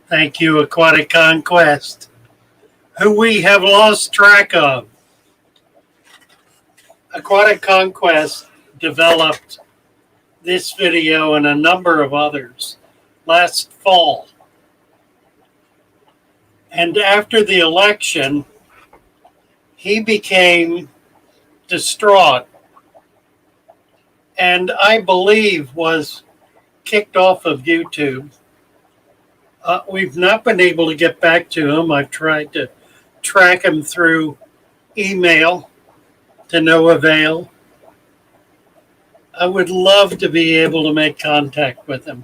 Thank you, Aquatic Conquest, who we have lost track of. Aquatic Conquest developed this video and a number of others last fall. And after the election, he became distraught and I believe was kicked off of YouTube. We've not been able to get back to him. I've tried to track him through email to no avail. I would love to be able to make contact with him.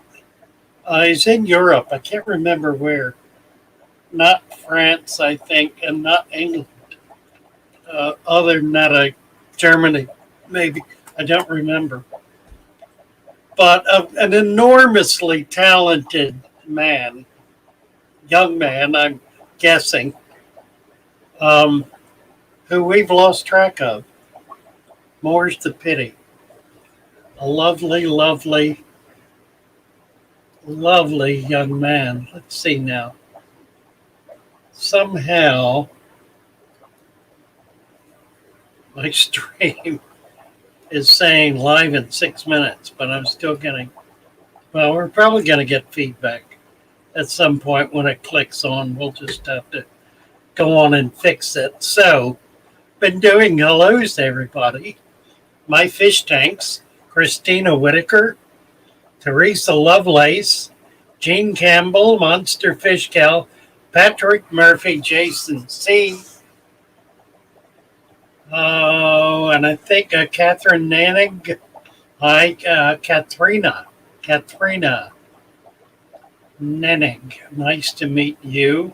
He's in Europe. I can't remember where. Not France, I think, and not England. Other than that, Germany, maybe. I don't remember. But an enormously talented man, young man, I'm guessing, who we've lost track of. More's the pity. A lovely, lovely, lovely young man. Let's see now. Somehow, my stream is saying live in 6 minutes, but I'm still getting, well, we're probably going to get feedback at some point when it clicks on. We'll just have to go on and fix it. So, been doing hellos to everybody. My fish tanks, Christina Whitaker, Teresa Lovelace, Jean Campbell, Monster Fish Gal, Patrick Murphy, Jason C. Oh, and I think Catherine Nannig. Hi, Katharina Nennig. Nice to meet you.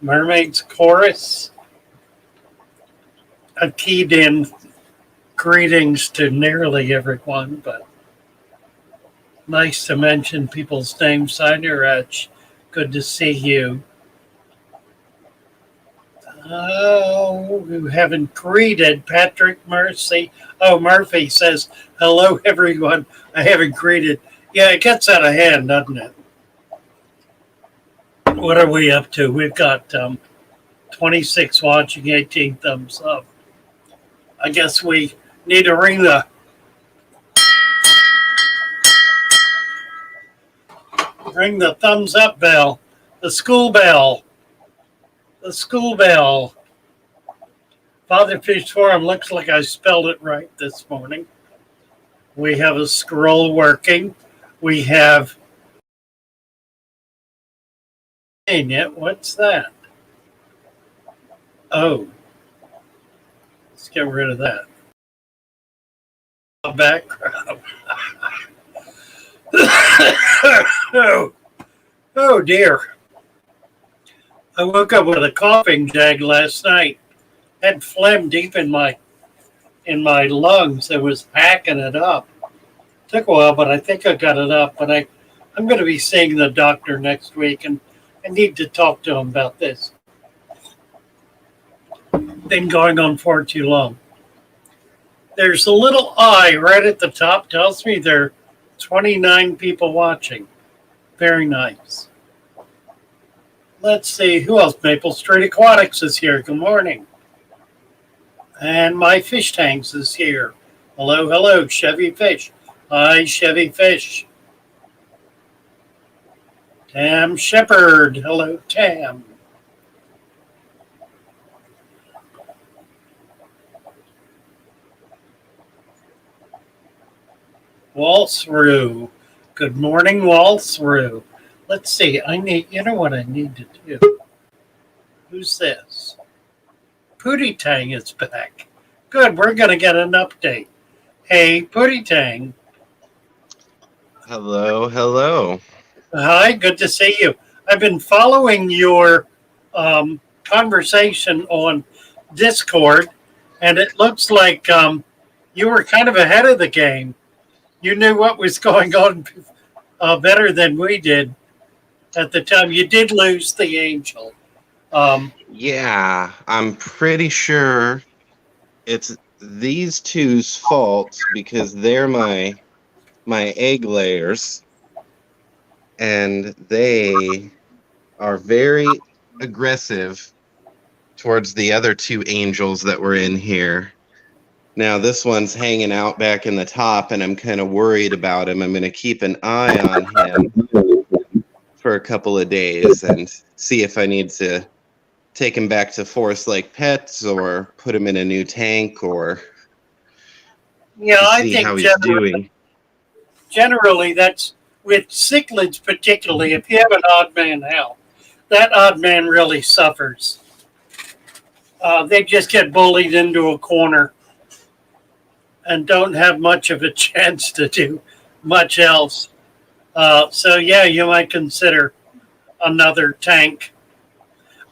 Mermaids Chorus. I keyed in greetings to nearly everyone, but nice to mention people's names. Sinurach, good to see you. Oh, you haven't greeted Patrick Mercy. Oh, Murphy says, hello, everyone. I haven't greeted. Yeah, it gets out of hand, doesn't it? What are we up to? We've got 26 watching, 18 thumbs up. I guess we need to ring the thumbs up bell, the school bell. The school bell. Father Fish Forum looks like I spelled it right this morning. We have a scroll working. We have. What's that? Oh. Let's get rid of that. Background. Oh dear. I woke up with a coughing jag last night. Had phlegm deep in my lungs. It was hacking it up. Took a while, but I think I got it up. But I'm going to be seeing the doctor next week, and I need to talk to him about this. Been going on for too long. There's a little eye right at the top. Tells me there are 29 people watching. Very nice. Let's see, who else? Maple Street Aquatics is here. Good morning. And My Fish Tanks is here. Hello, hello, Chevy Fish. Hi, Chevy Fish. Tam Shepherd. Hello, Tam. Waltz-Roo. Good morning, Waltz-Roo. Let's see. You know what I need to do? Who's this? Pootie Tang is back. Good. We're going to get an update. Hey, Pootie Tang. Hello, hello. Hi. Good to see you. I've been following your conversation on Discord, and it looks like you were kind of ahead of the game. You knew what was going on better than we did. At the time, you did lose the angel. Yeah, I'm pretty sure it's these two's fault because they're my egg layers. and they are very aggressive towards the other two angels that were in here. Now this one's hanging out back in the top, and I'm kind of worried about him. I'm going to keep an eye on him for a couple of days and see if I need to take him back to Forest Lake Pets or put him in a new tank or Yeah, to I see think how he's doing. generally that's with cichlids particularly. If you have an odd man house, that odd man really suffers. They just get bullied into a corner and don't have much of a chance to do much else. So yeah, you might consider another tank.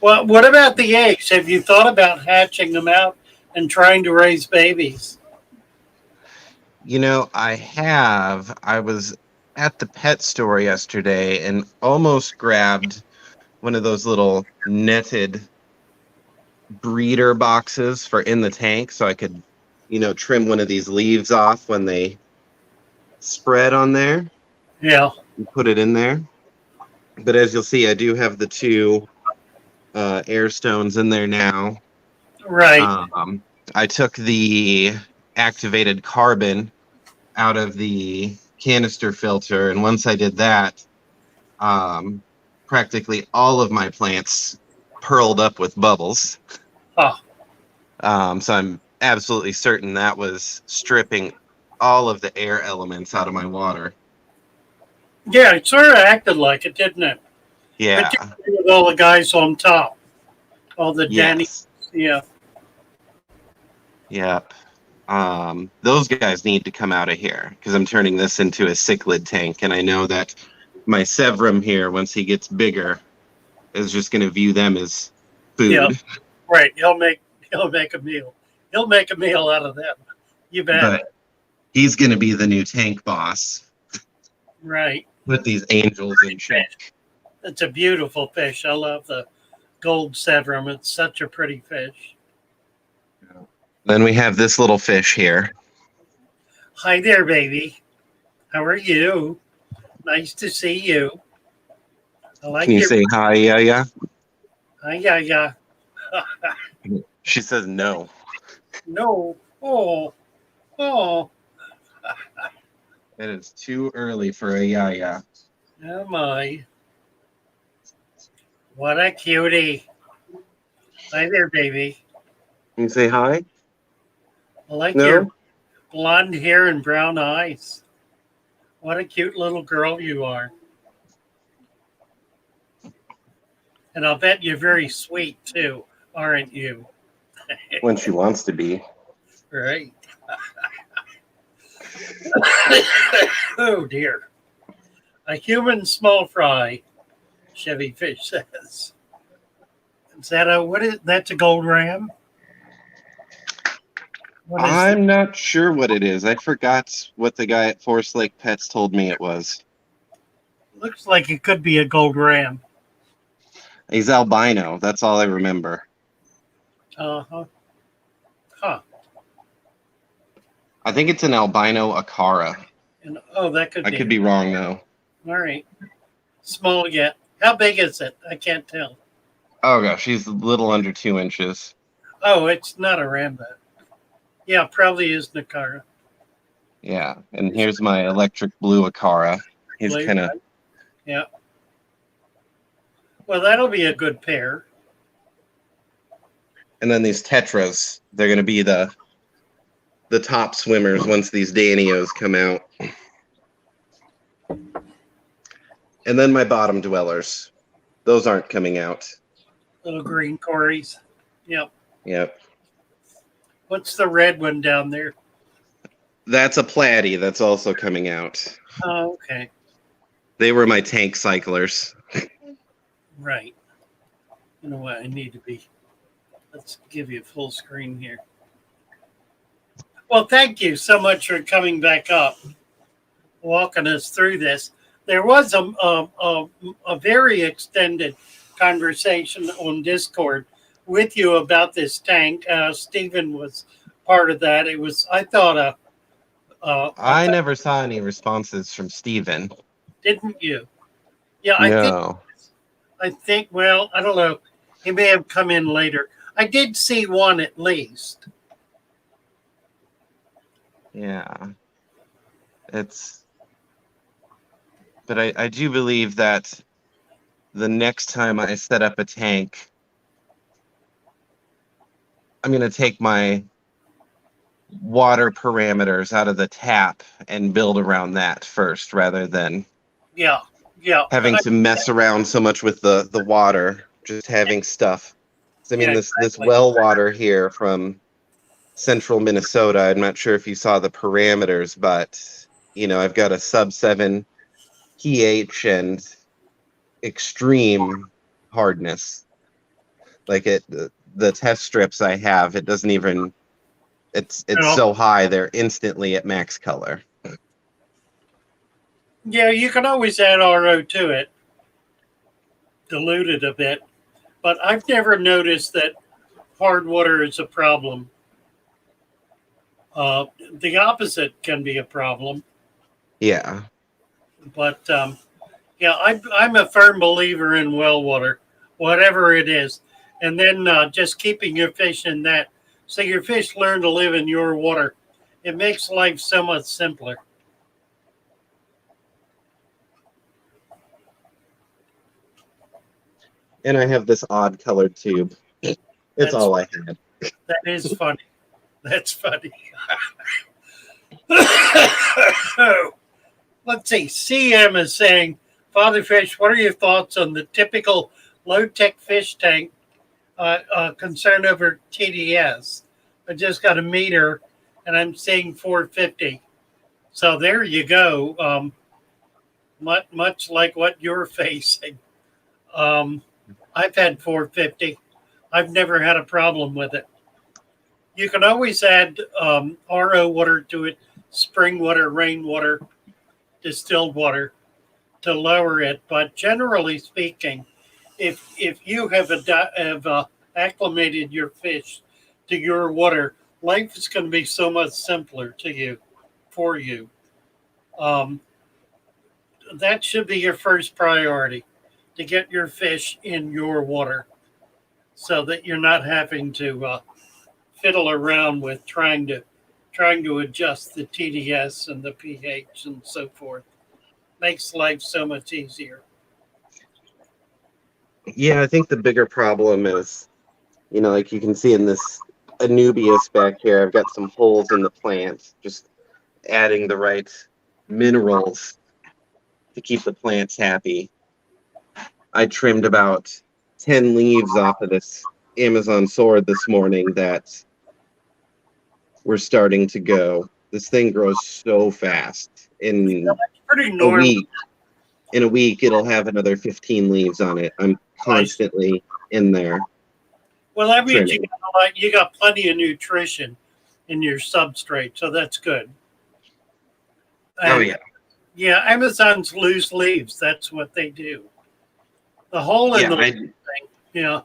Well, what about the eggs? Have you thought about hatching them out and trying to raise babies? You know, I was at the pet store yesterday and almost grabbed one of those little netted breeder boxes for in the tank so I could, trim one of these leaves off when they spread on there Yeah, and put it in there. But as you'll see, I do have the two air stones in there now. right. I took the activated carbon out of the canister filter, and once I did that, practically all of my plants pearled up with bubbles. Huh. So I'm absolutely certain that was stripping all of the air elements out of my water. Yeah, it sort of acted like it, didn't it? Yeah. Particularly with all the guys on top, all the Danny. Yes. Yeah. Yep. Those guys need to come out of here because I'm turning this into a cichlid tank, and I know that my Severum here, once he gets bigger, is just going to view them as food. Yeah. Right. He'll make a meal. He'll make a meal out of them. You bet. But he's going to be the new tank boss. Right. Put these angels in check. It's a beautiful fish. I love the gold Severum. It's such a pretty fish. Then we have this little fish here. Hi there, baby. How are you? Nice to see you. I like Can you say hi, yeah? Hi, yeah. She says no. No. Oh. It is too early for a yeah. Oh my. What a cutie. Hi there, baby. Can you say hi? I like No? your blonde hair and brown eyes. What a cute little girl you are. And I'll bet you're very sweet too, aren't you? When she wants to be. Right. Oh dear. A human small fry, Chevy Fish says. Is that that's a gold ram? What is I'm not sure what it is. I forgot what the guy at Forest Lake Pets told me it was. Looks like it could be a gold ram. He's albino. That's all I remember. Uh-huh. Huh. I think it's an albino Akara. And that could I be. could be wrong, though. All right. Small yet. How big is it? I can't tell. Oh, gosh. He's a little under 2 inches. Oh, it's not a rambo. Yeah, probably is Nakara. Yeah. And here's my electric blue Akara. He's kind of... Yeah. Well, that'll be a good pair. And then these tetras, they're going to be the top swimmers once these Danios come out. And then my bottom dwellers. Those aren't coming out. Little green Corys. Yep. Yep. What's the red one down there? That's a platy that's also coming out. Oh, okay. They were my tank cyclers. Right. You know what? I need to be. Let's give you a full screen here. Well, thank you so much for coming back up, walking us through this. There was a very extended conversation on Discord with you about this tank. Stephen was part of that. It was, I thought, I never saw any responses from Steven. didn't you? Yeah, No. well, I don't know. He may have come in later. I did see one at least. Yeah. It's, but I do believe that the next time I set up a tank, I'm going to take my water parameters out of the tap and build around that first rather than Yeah, yeah, having to mess around so much with the water, just having stuff. I mean, yeah, this exactly. well water here from central Minnesota, I'm not sure if you saw the parameters, but I've got a sub 7 pH and extreme hardness. Like the test strips I have, it doesn't even it's You so high they're instantly at max color. yeah, you can always add RO to it, dilute it a bit. But I've never noticed that hard water is a problem. The opposite can be a problem. Yeah. But yeah, I'm a firm believer in well water, whatever it is. And then just keeping your fish in that. So your fish learn to live in your water. It makes life so much simpler. And I have this odd colored tube. It's That's all I had. that is funny. That's funny. Let's see. CM is saying, Father Fish, what are your thoughts on the typical low tech fish tank concern over TDS? I just got a meter and I'm seeing 450. So there you go. Much like what you're facing. Um, I've had 450. I've never had a problem with it. You can always add RO water to it, spring water, rainwater, distilled water to lower it. But generally speaking, if you have acclimated your fish to your water, life is going to be so much simpler to you, for you. Um, that should be your first priority, to get your fish in your water, so that you're not having to fiddle around with trying to adjust the TDS and the pH and so forth. Makes life so much easier. Yeah, I think the bigger problem is, like you can see in this Anubias back here, I've got some holes in the plant, just adding the right minerals to keep the plants happy. I trimmed about 10 leaves off of this Amazon sword this morning that were starting to go. This thing grows so fast. It's pretty A normal. week, in a week, it'll have another 15 leaves on it. I'm Nice. constantly in there Well, that means trimming. you got plenty of nutrition in your substrate, so that's good. Oh And yeah. yeah, Amazon's loose leaves. That's what they do. The hole in Yeah, the thing. Yeah,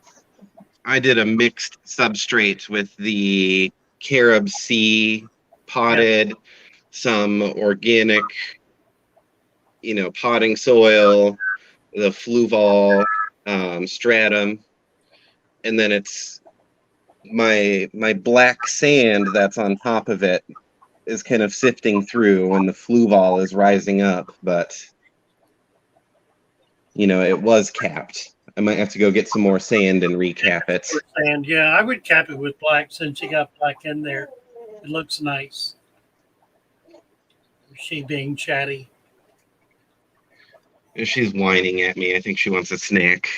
I did a mixed substrate with the carob sea yeah. potted, some organic, potting soil, the fluval stratum, and then it's my black sand that's on top of it is kind of sifting through when the fluval is rising up, but it was capped. I might have to go get some more sand and recap it. And yeah, I would cap it with black since you got black in there. It looks nice. She being chatty. She's whining at me. I think she wants a snack.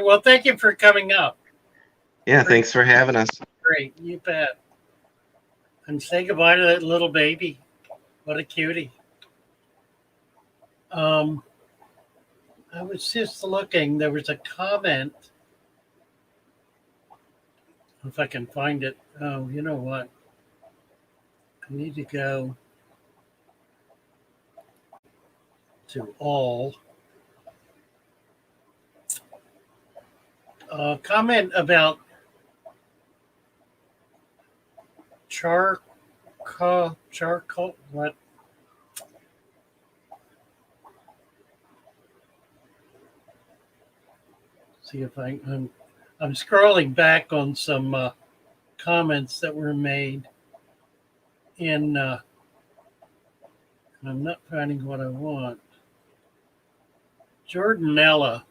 Well, thank you for coming up. Yeah, thanks for having us. Great, you bet. And say goodbye to that little baby. What a cutie. Um, I was just looking. There was a comment. If I can find it. Oh, you know what? I need to go to all. Comment about charcoal. What? See if I'm scrolling back on some comments that were made in. I'm not finding what I want. Jordanella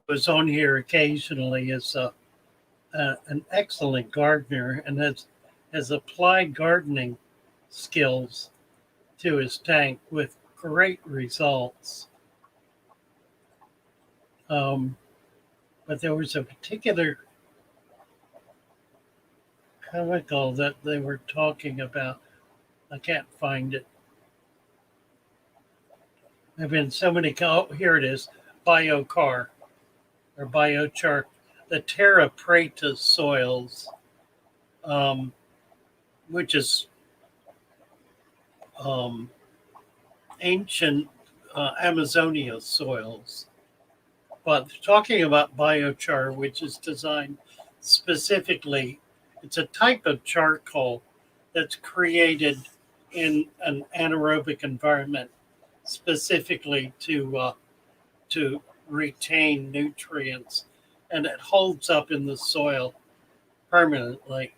was on here occasionally as an excellent gardener and has applied gardening skills to his tank with great results. But there was a particular chemical that they were talking about. I can't find it. There have been so many. Oh, here it is. Biochar or Biochar. The Terra Preta soils, which is ancient Amazonia soils. But talking about biochar, which is designed specifically, it's a type of charcoal that's created in an anaerobic environment specifically to retain nutrients, and it holds up in the soil permanently.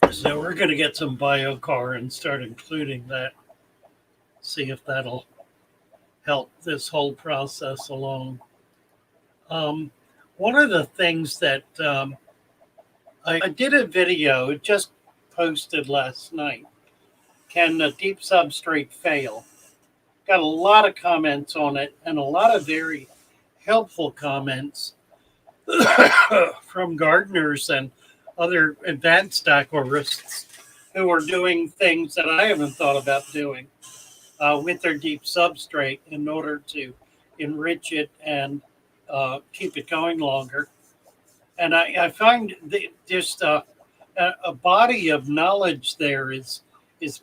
So we're going to get some biochar and start including that. See if that'll help this whole process along. One of the things that I did a video, it just posted last night. Can a deep substrate fail? Got a lot of comments on it and a lot of very helpful comments from gardeners and other advanced aquarists who are doing things that I haven't thought about doing with their deep substrate in order to enrich it and keep it going longer. And I find just a body of knowledge there is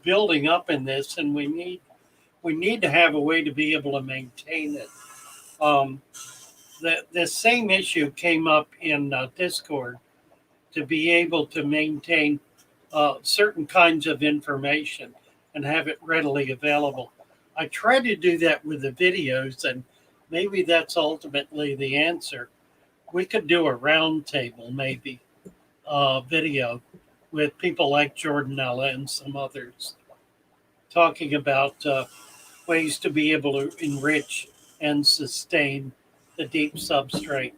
building up in this, and we need to have a way to be able to maintain it. The same issue came up in Discord, to be able to maintain certain kinds of information and have it readily available. I try to do that with the videos, and maybe that's ultimately the answer. We could do a roundtable, maybe, video with people like Jordanella and some others, talking about ways to be able to enrich and sustain the deep substrate.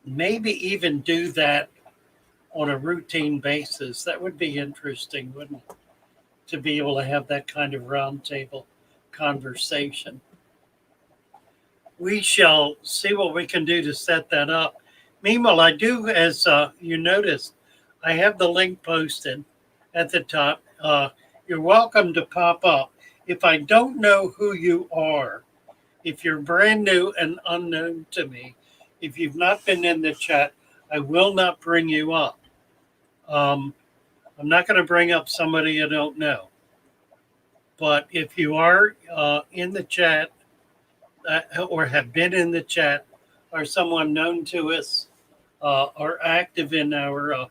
Maybe even do that on a routine basis. That would be interesting, wouldn't it? To be able to have that kind of roundtable conversation. We shall see what we can do to set that up. Meanwhile, I do, as you noticed, I have the link posted at the top. You're welcome to pop up. If I don't know who you are, if you're brand new and unknown to me, if you've not been in the chat, I will not bring you up. I'm not going to bring up somebody I don't know. But if you are in the chat or have been in the chat, or someone known to us, or active in our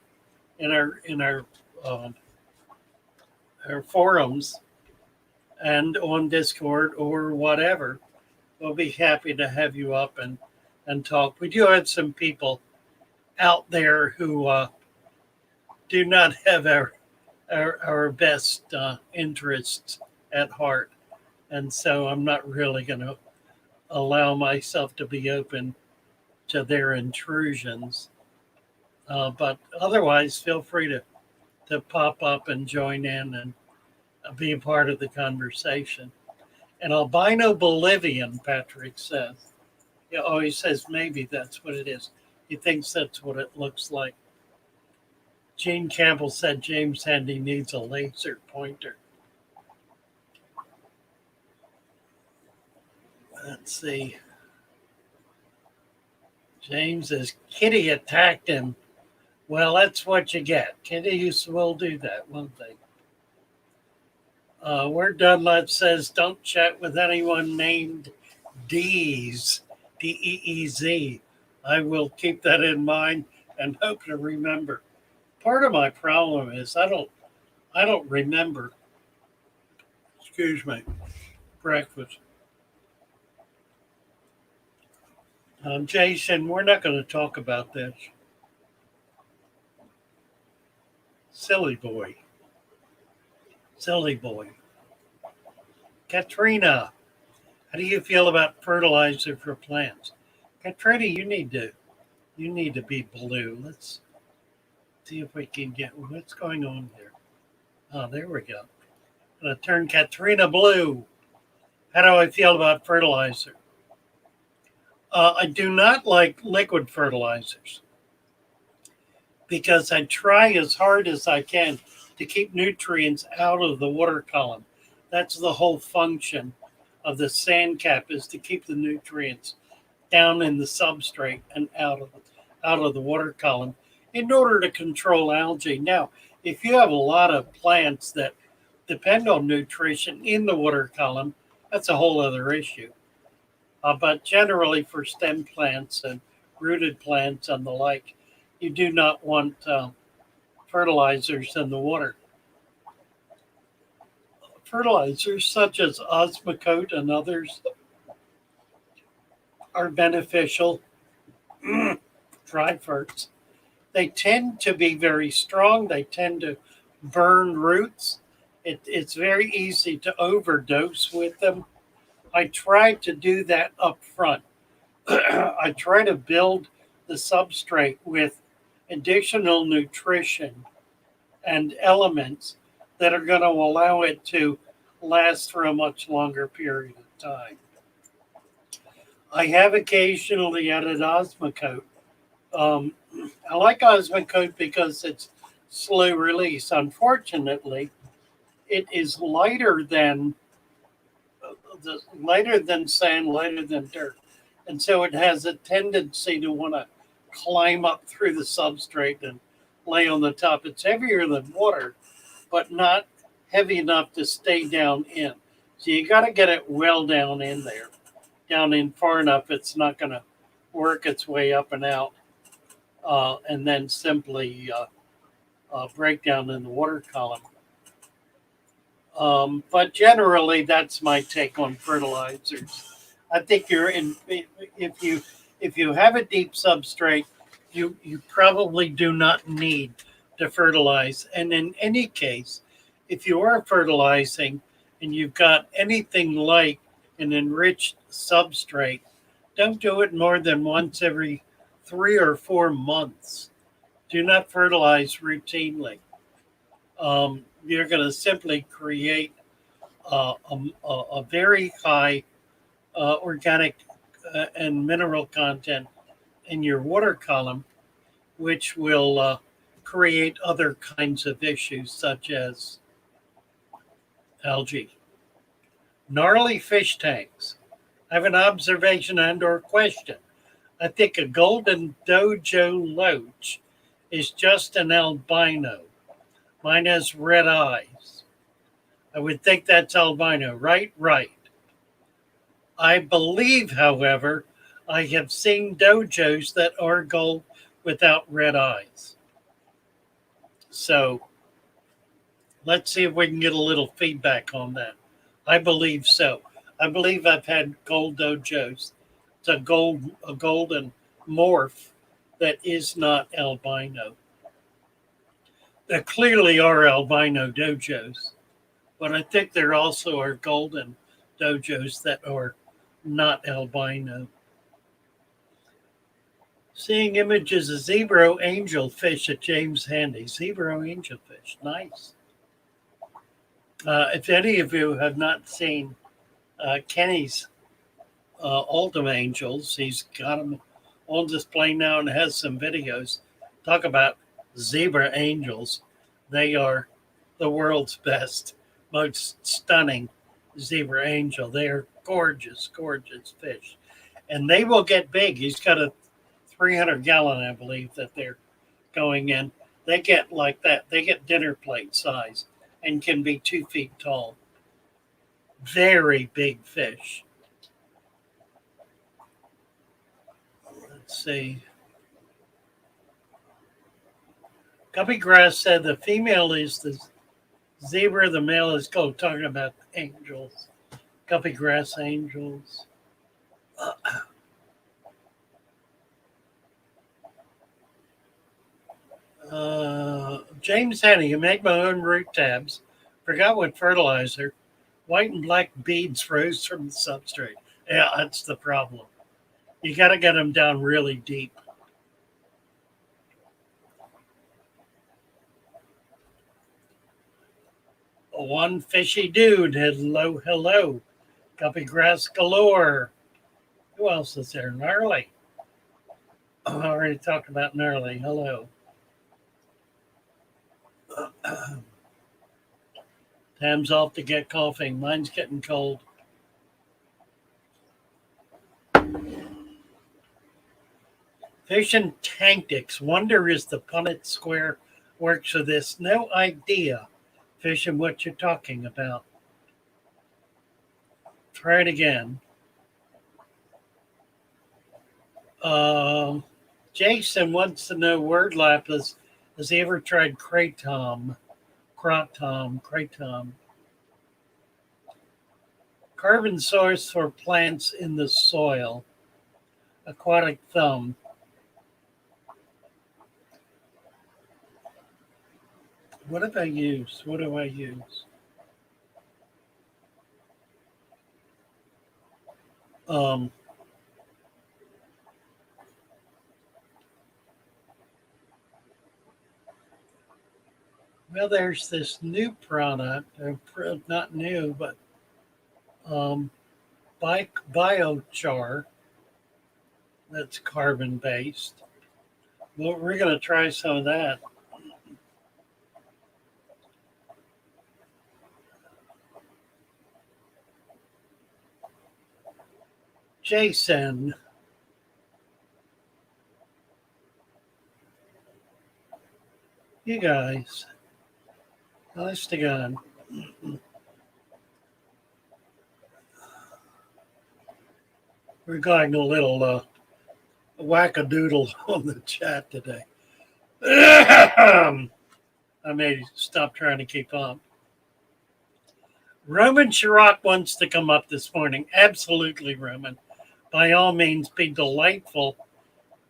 forums and on Discord or whatever, we'll be happy to have you up and talk. We do have some people out there who do not have our best interests at heart. And so I'm not really going to allow myself to be open to their intrusions. But otherwise, feel free to pop up and join in and be a part of the conversation. And albino Bolivian, Patrick says. Yeah, oh, he says maybe that's what it is. He thinks that's what it looks like. Gene Campbell said James Handy needs a laser pointer. Let's see. James says Kitty attacked him. Well, that's what you get. Kitties will do that, won't they? Where Dunlap says, don't chat with anyone named Deez, D-E-E-Z. I will keep that in mind and hope to remember. Part of my problem is I don't remember. Excuse me. breakfast. Jason, we're not going to talk about this. Silly boy. Silly boy. Katrina, how do you feel about fertilizer for plants? Katrina, you need to be blue. Let's see if we can get what's going on here. Oh, there we go. I'm going to turn Katrina blue. How do I feel about fertilizer? I do not like liquid fertilizers because I try as hard as I can to keep nutrients out of the water column. That's the whole function of the sand cap, is to keep the nutrients down in the substrate and out of the water column in order to control algae. Now, if you have a lot of plants that depend on nutrition in the water column, that's a whole other issue. But generally for stem plants and rooted plants and the like, you do not want fertilizers in the water. Fertilizers such as Osmocote and others are beneficial. Dry ferts. They tend to be very strong. They tend to burn roots. It's very easy to overdose with them. I try to do that up front. I try to build the substrate with additional nutrition and elements that are going to allow it to last for a much longer period of time. I have occasionally added Osmocote. I like Osmocote because it's slow release. Unfortunately, it is lighter than sand, lighter than dirt. And so it has a tendency to want to climb up through the substrate and lay on the top. It's heavier than water, but not heavy enough to stay down in. So you got to get it well down in there. Down in far enough, it's not going to work its way up and out and then simply break down in the water column. But generally, that's my take on fertilizers. I think if you have a deep substrate, you probably do not need to fertilize. And in any case, if you are fertilizing and you've got anything like an enriched substrate, don't do it more than once every 3 or 4 months. Do not fertilize routinely. You're going to simply create a very high organic and mineral content in your water column, which will create other kinds of issues such as algae. Gnarly fish tanks. I have an observation and or question. I think a golden Dojo Loach is just an albino. Mine has red eyes. I would think that's albino, right? Right. I believe, however, I have seen dojos that are gold without red eyes. So let's see if we can get a little feedback on that. I believe so. I believe I've had gold dojos. It's a golden morph that is not albino. There clearly are albino dojos, but I think there also are golden dojos that are not albino. Seeing images of zebra angelfish at James Handy. Zebra angelfish, nice. If any of you have not seen Kenny's Ultima Angels, he's got them on display now and has some videos. Talk about zebra angels. They are the world's best, most stunning zebra angel. They are gorgeous, gorgeous fish. And they will get big. He's got a 300-gallon, I believe, that they're going in. They get like that. They get dinner plate size and can be 2 feet tall. Very big fish. Let's see. Guppy Grass said the female is the zebra, the male is gold, talking about angels. Guppy Grass Angels. James Henny, you make my own root tabs. Forgot what fertilizer. White and black beads rose from the substrate. Yeah, that's the problem. You got to get them down really deep. One fishy dude. Hello, hello. Guppy grass galore. Who else is there? Gnarly. Oh, I already talked about Gnarly. Hello. Tam's off to get coughing. Mine's getting cold. Fish and tactics. Wonder is the Punnett square works for this. No idea. Fish and what you're talking about. Try it again. Jason wants to know word lapis. Has he ever tried kratom? Kratom. Carbon source for plants in the soil. Aquatic thumb. What have I used? What do I use? Well, there's this new product, not new, but Biochar that's carbon based. Well, we're going to try some of that. Jason. You guys. Honest to God. We're going a little wackadoodle on the chat today. I may stop trying to keep up. Roman Chirac wants to come up this morning. Absolutely, Roman. By all means, be delightful.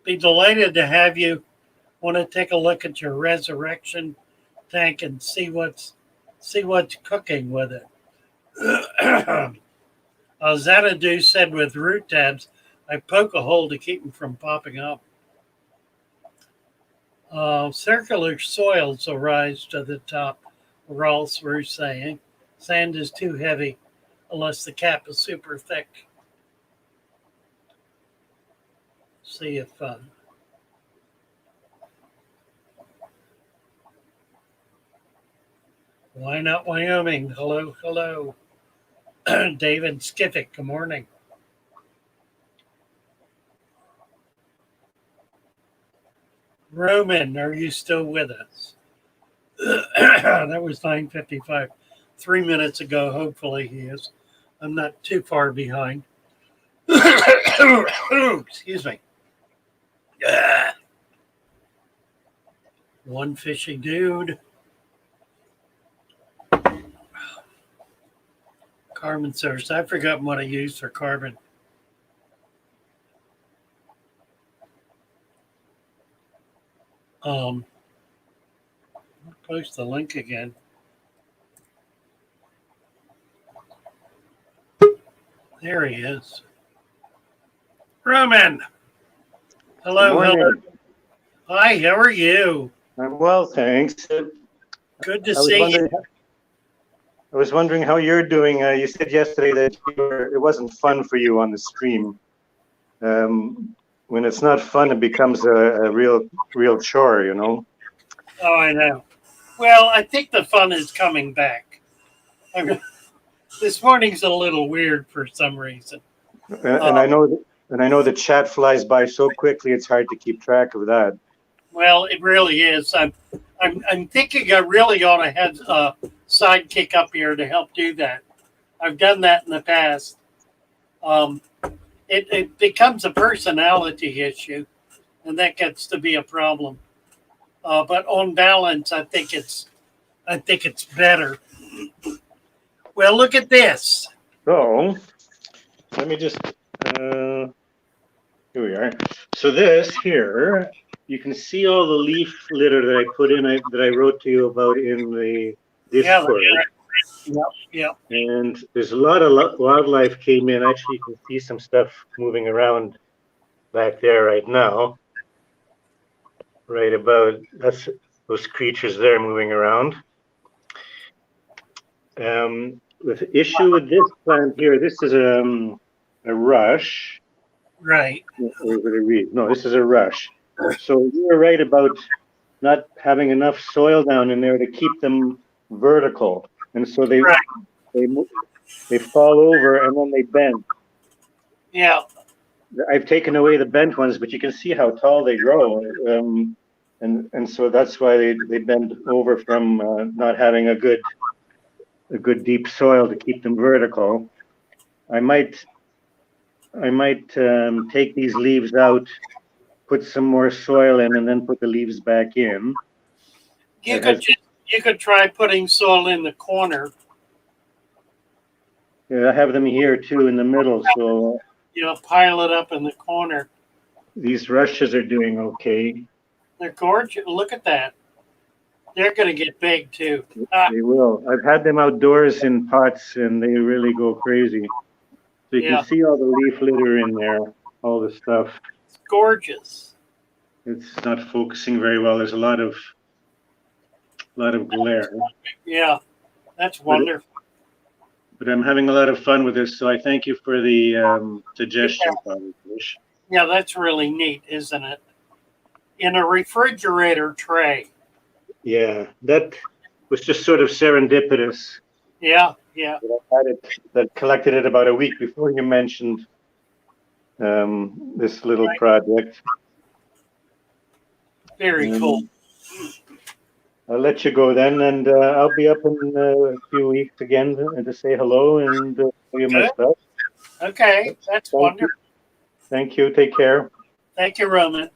Be delighted to have you. Want to take a look at your resurrection tank and see what's cooking with it. Xanadu said with root tabs, I poke a hole to keep them from popping up. Circular soils will rise to the top, Rolls were saying. Sand is too heavy unless the cap is super thick. See if why not Wyoming? Hello, hello. David Skiffick, good morning. Roman, are you still with us? That was 9:55. 3 minutes ago, hopefully he is. I'm not too far behind. Excuse me. One fishy dude. Carbon source. I've forgotten what I used for carbon. I'll post the link again. There he is. Roman. Hello, hello. Hi, how are you? I'm well, thanks. Good to see you. I was wondering how you're doing. You said yesterday that it wasn't fun for you on the stream. When it's not fun, it becomes a real chore, you know? Oh, I know. Well, I think the fun is coming back. This morning's a little weird for some reason. And I know the chat flies by so quickly, it's hard to keep track of that. Well, it really is. I'm thinking I really ought to have a sidekick up here to help do that. I've done that in the past. It becomes a personality issue, and that gets to be a problem. But on balance, I think it's better. Well, look at this. So let me just, here we are. So this here, you can see all the leaf litter that I put in, that I wrote to you about in the Discord. Yep. And there's a lot of wildlife came in. Actually, you can see some stuff moving around back there right now. Right about, that's those creatures there moving around. The issue with this plant here, this is a rush. Right. Or is it a reed? No, this is a rush. So you were right about not having enough soil down in there to keep them vertical, and so they Right. they fall over and then they bend. Yeah. I've taken away the bent ones, but you can see how tall they grow, and so that's why they bend over from not having a good deep soil to keep them vertical. I might take these leaves out, put some more soil in, and then put the leaves back in. You could try putting soil in the corner. Yeah, I have them here too in the middle, so Pile it up in the corner. these rushes are doing okay. They're gorgeous. Look at that. They're going to get big too. They will. I've had them outdoors in pots, and they really go crazy. So you can see all the leaf litter in there, all the stuff. It's gorgeous. It's not focusing very well. There's a lot of glare. Yeah, that's wonderful. But I'm having a lot of fun with this, so I thank you for the suggestion, Father Fish. Yeah, that's really neat, isn't it? In a refrigerator tray. Yeah, that was just sort of serendipitous. Yeah. That collected it about a week before you mentioned this little project. Very cool. I'll let you go then, and I'll be up in a few weeks again to say hello and show you my stuff. Okay, that's wonderful. Thank you. Take care. Thank you, Roman.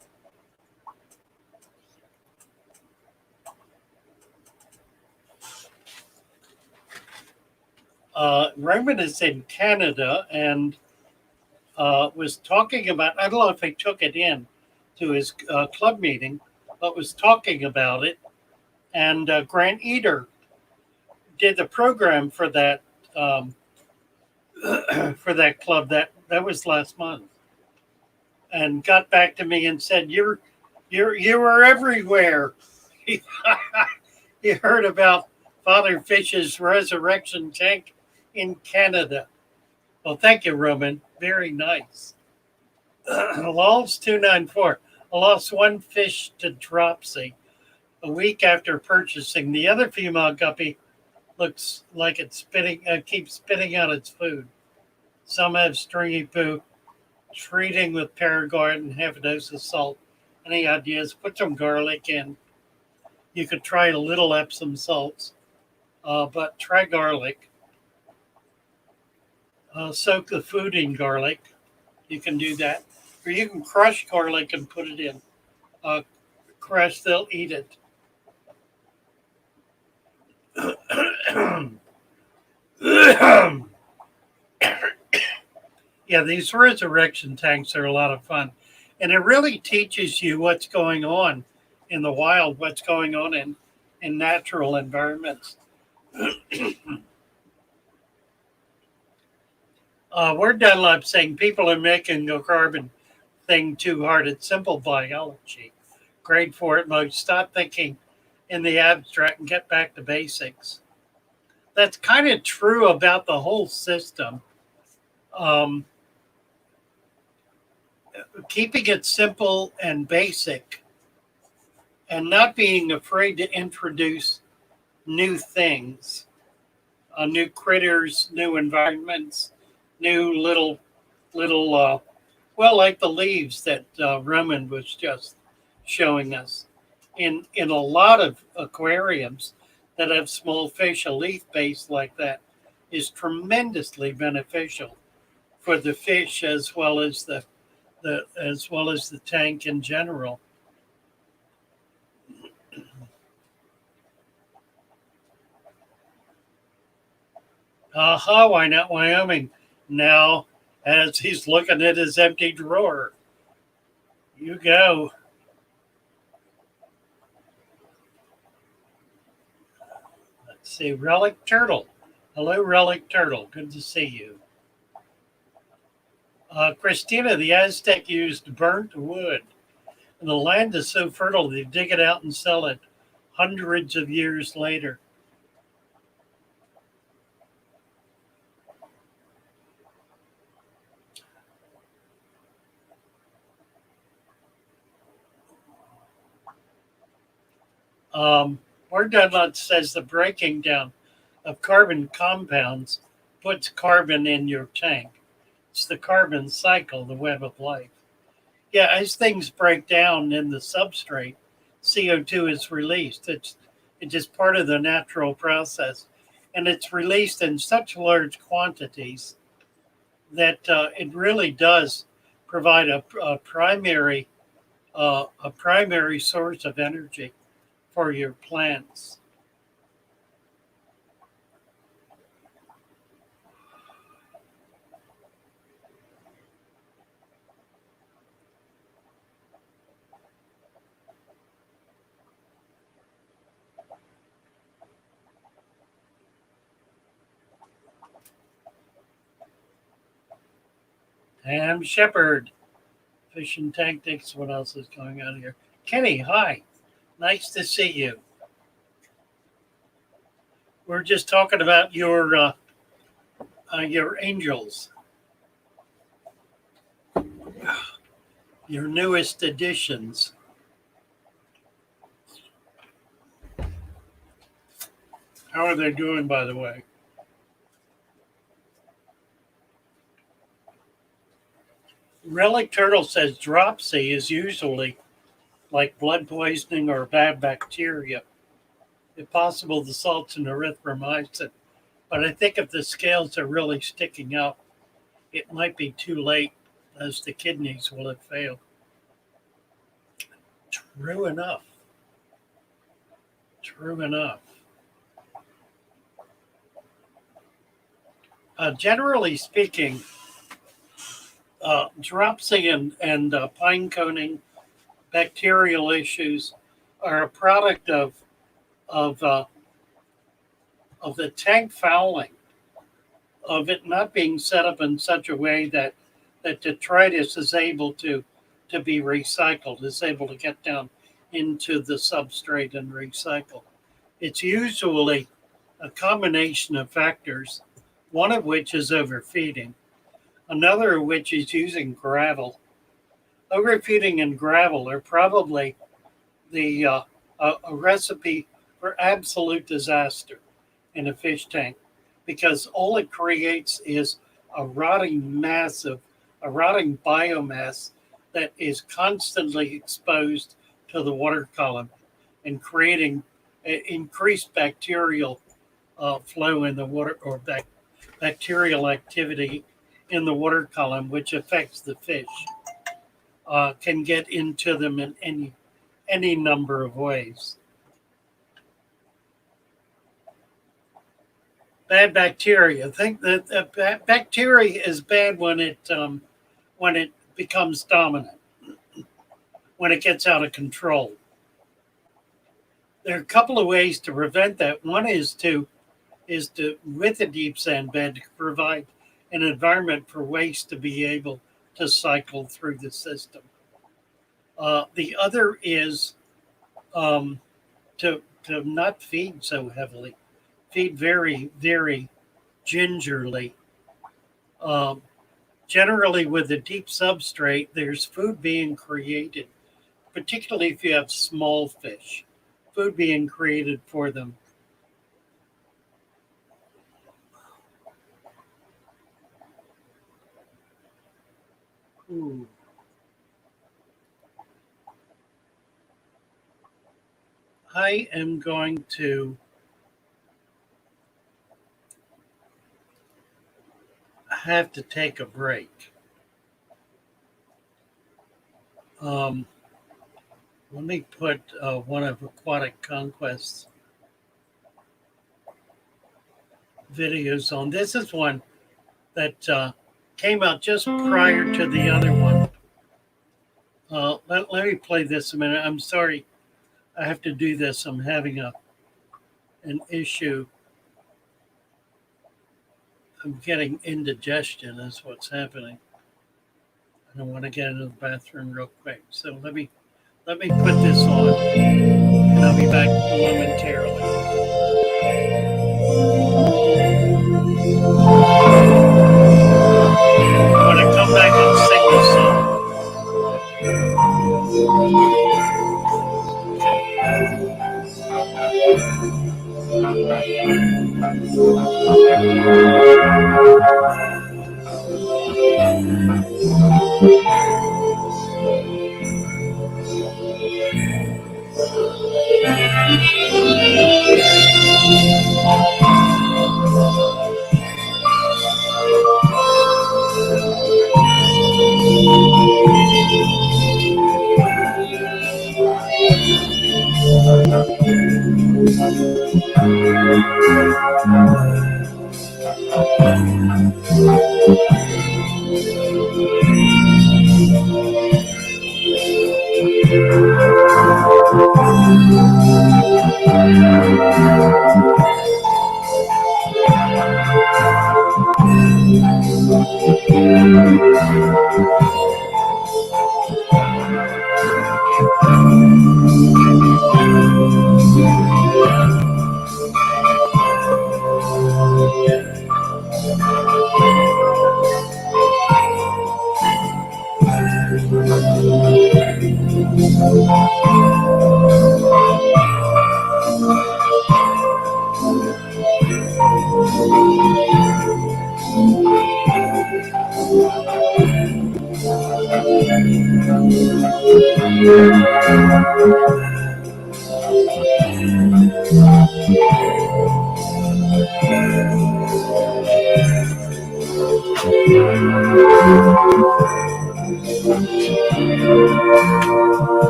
Roman is in Canada and was talking about, I don't know if he took it in to his club meeting, but was talking about it. And Grant Eder did the program for that for that club. That was last month, and got back to me and said, "You were everywhere." He heard about Father Fish's resurrection tank in Canada. Well, thank you, Roman. Very nice. Lols 294. I lost one fish to dropsy a week after purchasing. The other female guppy looks like it's keeps spitting out its food. Some have stringy poo. Treating with Paragard and half a dose of salt. Any ideas? Put some garlic in. You could try a little Epsom salts, but try garlic. Soak the food in garlic. You can do that. Or you can crush garlic and put it in. Crush, they'll eat it. Yeah, these resurrection tanks are a lot of fun. And it really teaches you what's going on in the wild, what's going on in natural environments. We're Dunlop saying people are making the carbon thing too hard. It's simple biology. Grade 4 at most. Stop thinking in the abstract and get back to basics. That's kind of true about the whole system. Keeping it simple and basic and not being afraid to introduce new things, new critters, new environments, new little well, like the leaves that Roman was just showing us. In a lot of aquariums that have small fish, a leaf base like that is tremendously beneficial for the fish as well as the tank in general. Aha, why not Wyoming? Now, as he's looking at his empty drawer, you go. Let's see, Relic Turtle. Hello, Relic Turtle. Good to see you. Christina, the Aztec used burnt wood, and the land is so fertile they dig it out and sell it hundreds of years later. Word Download says the breaking down of carbon compounds puts carbon in your tank. It's the carbon cycle, the web of life. Yeah, as things break down in the substrate, CO2 is released. It's just part of the natural process. And it's released in such large quantities that it really does provide a primary source of energy for your plants. Ham Shepherd, Fishing Tactics. What else is going on here? Kenny, hi. Nice to see you. We're just talking about your angels, your newest additions. How are they doing, by the way? Relic Turtle says dropsy is usually like blood poisoning or bad bacteria. If possible, the salts and erythromycin. But I think if the scales are really sticking up, it might be too late, as the kidneys will have failed. True enough. True enough. Generally speaking, dropsy and pine coning bacterial issues are a product of the tank fouling, of it not being set up in such a way that detritus is able to be recycled, is able to get down into the substrate and recycle. It's usually a combination of factors, one of which is overfeeding, another of which is using gravel. Overfeeding and gravel are probably a recipe for absolute disaster in a fish tank, because all it creates is a rotting biomass that is constantly exposed to the water column and creating increased bacterial flow in the water, or bacterial activity in the water column, which affects the fish. Can get into them in any number of ways. Bad bacteria. I think that bacteria is bad when it becomes dominant, when it gets out of control. There are a couple of ways to prevent that. One is to with a deep sand bed, to provide an environment for waste to be able to cycle through the system. The other is to not feed so heavily. Feed very, very gingerly. Generally, with a deep substrate, there's food being created, particularly if you have small fish, food being created for them. Ooh. I am going to have to take a break. Let me put one of Aquatic Conquest's videos on. This is one that came out just prior to the other one. Let me play this a minute. I'm sorry I have to do this. I'm having an issue. I'm getting indigestion. That's what's happening. I don't want to get into the bathroom real quick. So let me put this on, and I'll be back momentarily. I'm going to come back and sing this song.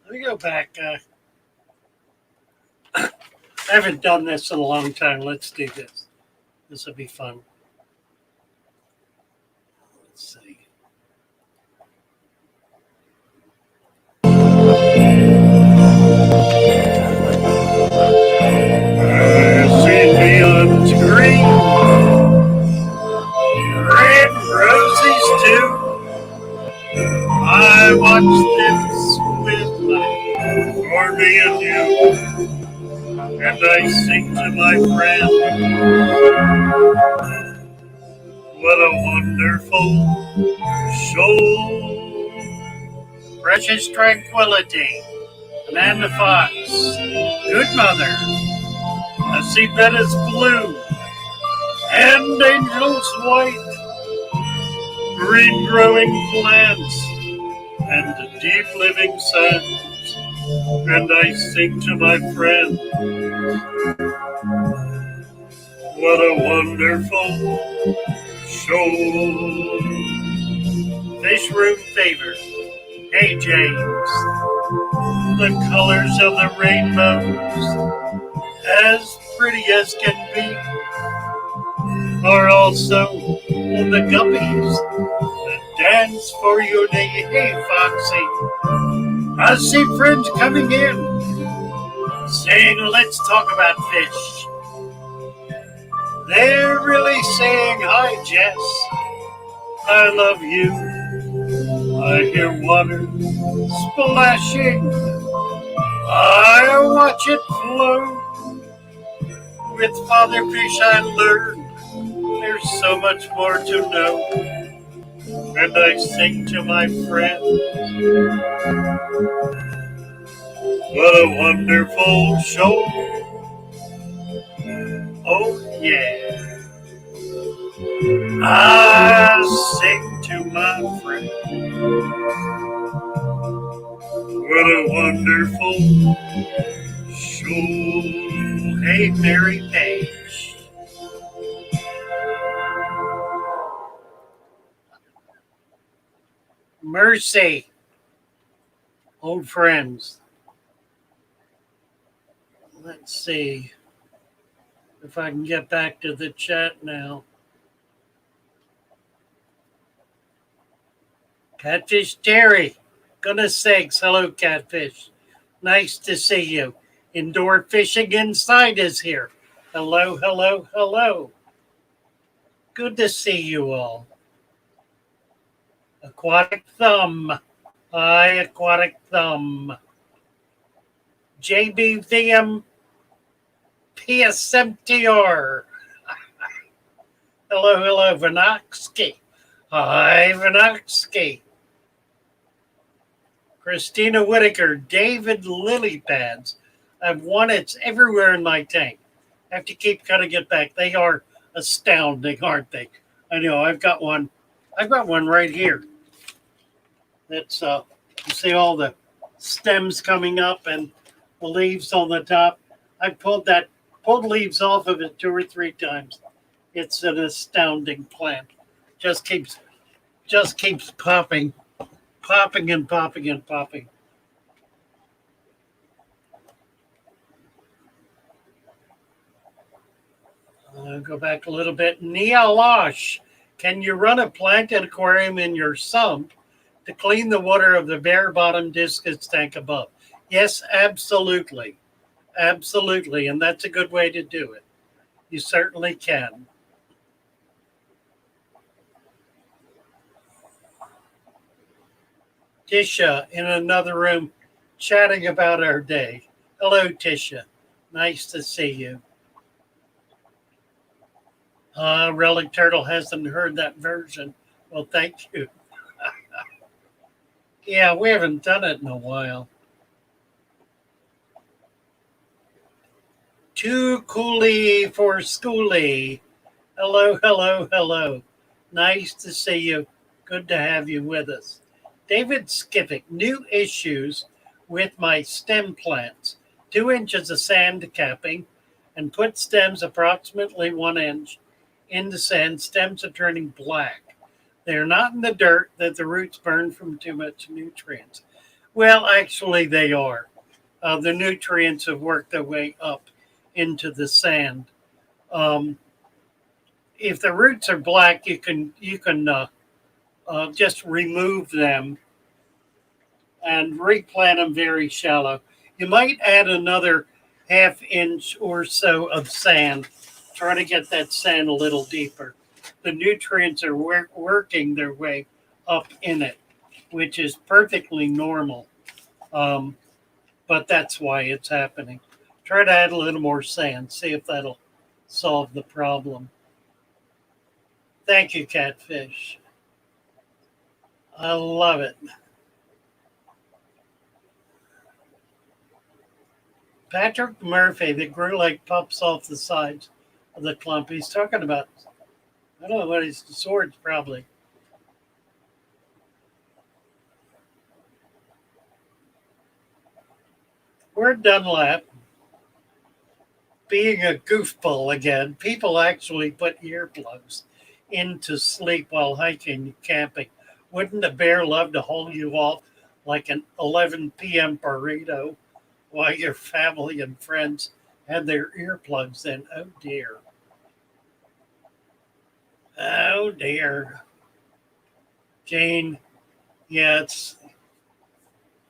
Let me go back. I haven't done this in a long time. Let's do this. This will be fun. Let's see. See beyond green, red roses too. I watch them swim for me and you, and I sing to my friend. What a wonderful shoal. Precious tranquility. Amanda Fox. Good mother. A seabed is blue. And angels white. Green growing plants. And deep living sands. And I sing to my friend. What a wonderful shoal. Fish room favor. Hey James. The colors of the rainbows, as pretty as can be, are also the guppies that dance for your name. Hey Foxy. I see friends coming in saying let's talk about fish. They're really saying, hi, Jess, I love you. I hear water splashing. I watch it flow. With Father Fish I learn there's so much more to know. And I sing to my friend, what a wonderful show. Oh yeah. I sing to my friend, what a wonderful show. Hey, Mary Page. Mercy, old friends. Let's see if I can get back to the chat now. Catfish Terry, goodness sakes, hello, Catfish. Nice to see you. Indoor fishing inside is here. Hello, hello, hello. Good to see you all. Aquatic Thumb. Hi, Aquatic Thumb. JBVM PSMTR. Hello, hello, Vanoksky. Hi, Vanoksky. Christina Whitaker, David Lily Pads. I've one, it's everywhere in my tank. I have to keep cutting it back. They are astounding, aren't they? I know, I've got one right here. That's you see all the stems coming up and the leaves on the top. I pulled leaves off of it 2 or 3 times. It's an astounding plant. Just keeps popping and popping and popping. I'll go back a little bit. Nia Losh, can you run a Plankton aquarium in your sump to clean the water of the bare bottom discus tank above? Yes, absolutely. Absolutely. And that's a good way to do it. You certainly can. Tisha in another room chatting about our day. Hello, Tisha. Nice to see you. Relic Turtle hasn't heard that version. Well, thank you. Yeah, we haven't done it in a while. Too coolie for schoolie. Hello, hello, hello. Nice to see you. Good to have you with us. David Skippick, new issues with my stem plants. 2 inches of sand capping and put stems approximately 1 inch in the sand. Stems are turning black. They're not in the dirt that the roots burn from too much nutrients. Well, actually they are. The nutrients have worked their way up into the sand. If the roots are black, you can just remove them and replant them very shallow. You might add another 1/2 inch or so of sand. Try to get that sand a little deeper. The nutrients are working their way up in it, which is perfectly normal. But that's why it's happening. Try to add a little more sand. See if that'll solve the problem. Thank you, Catfish. I love it. Patrick Murphy, that grew like pups off the sides of the clump. He's talking about, I don't know what his swords probably. We're Dunlap being a goofball again. People actually put earplugs in to sleep while hiking and camping. Wouldn't a bear love to hold you off like an 11 p.m. burrito while your family and friends had their earplugs in? Oh dear. Oh dear. Jane, yeah,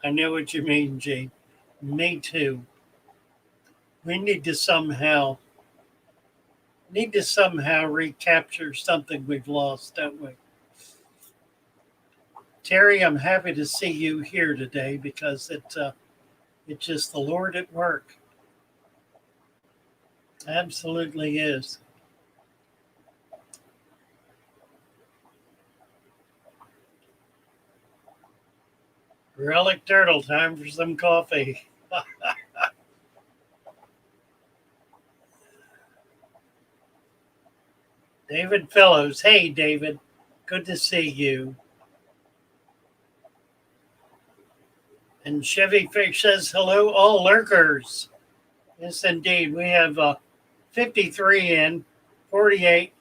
I know what you mean, Jane. Me too. We need to somehow Need to somehow recapture something we've lost, don't we? Terry, I'm happy to see you here today because it's just the Lord at work. Absolutely is. Relic Turtle, time for some coffee. David Fellows. Hey, David. Good to see you. And Chevy Fish says, hello, all lurkers. Yes, indeed. We have 53 in, 48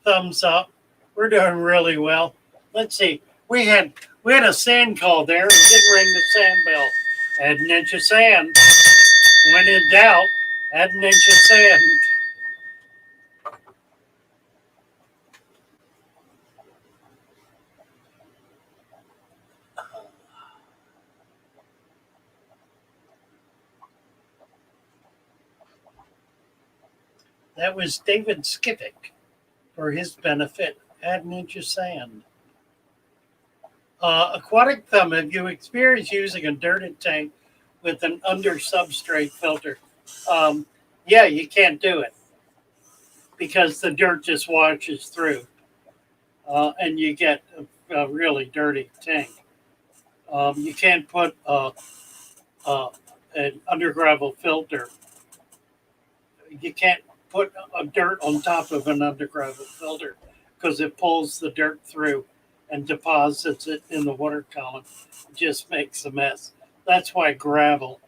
thumbs up. We're doing really well. Let's see. We had a sand call there and didn't ring the sand bell. Add an inch of sand. When in doubt, add an inch of sand. That was David Skiffick. For his benefit, add an inch of sand. Aquatic Thumb, have you experienced using a dirted tank with an under substrate filter? Yeah, you can't do it because the dirt just washes through and you get a really dirty tank. You can't put an undergravel filter. You can't put a dirt on top of an undergravel filter because it pulls the dirt through and deposits it in the water column. It just makes a mess. That's why gravel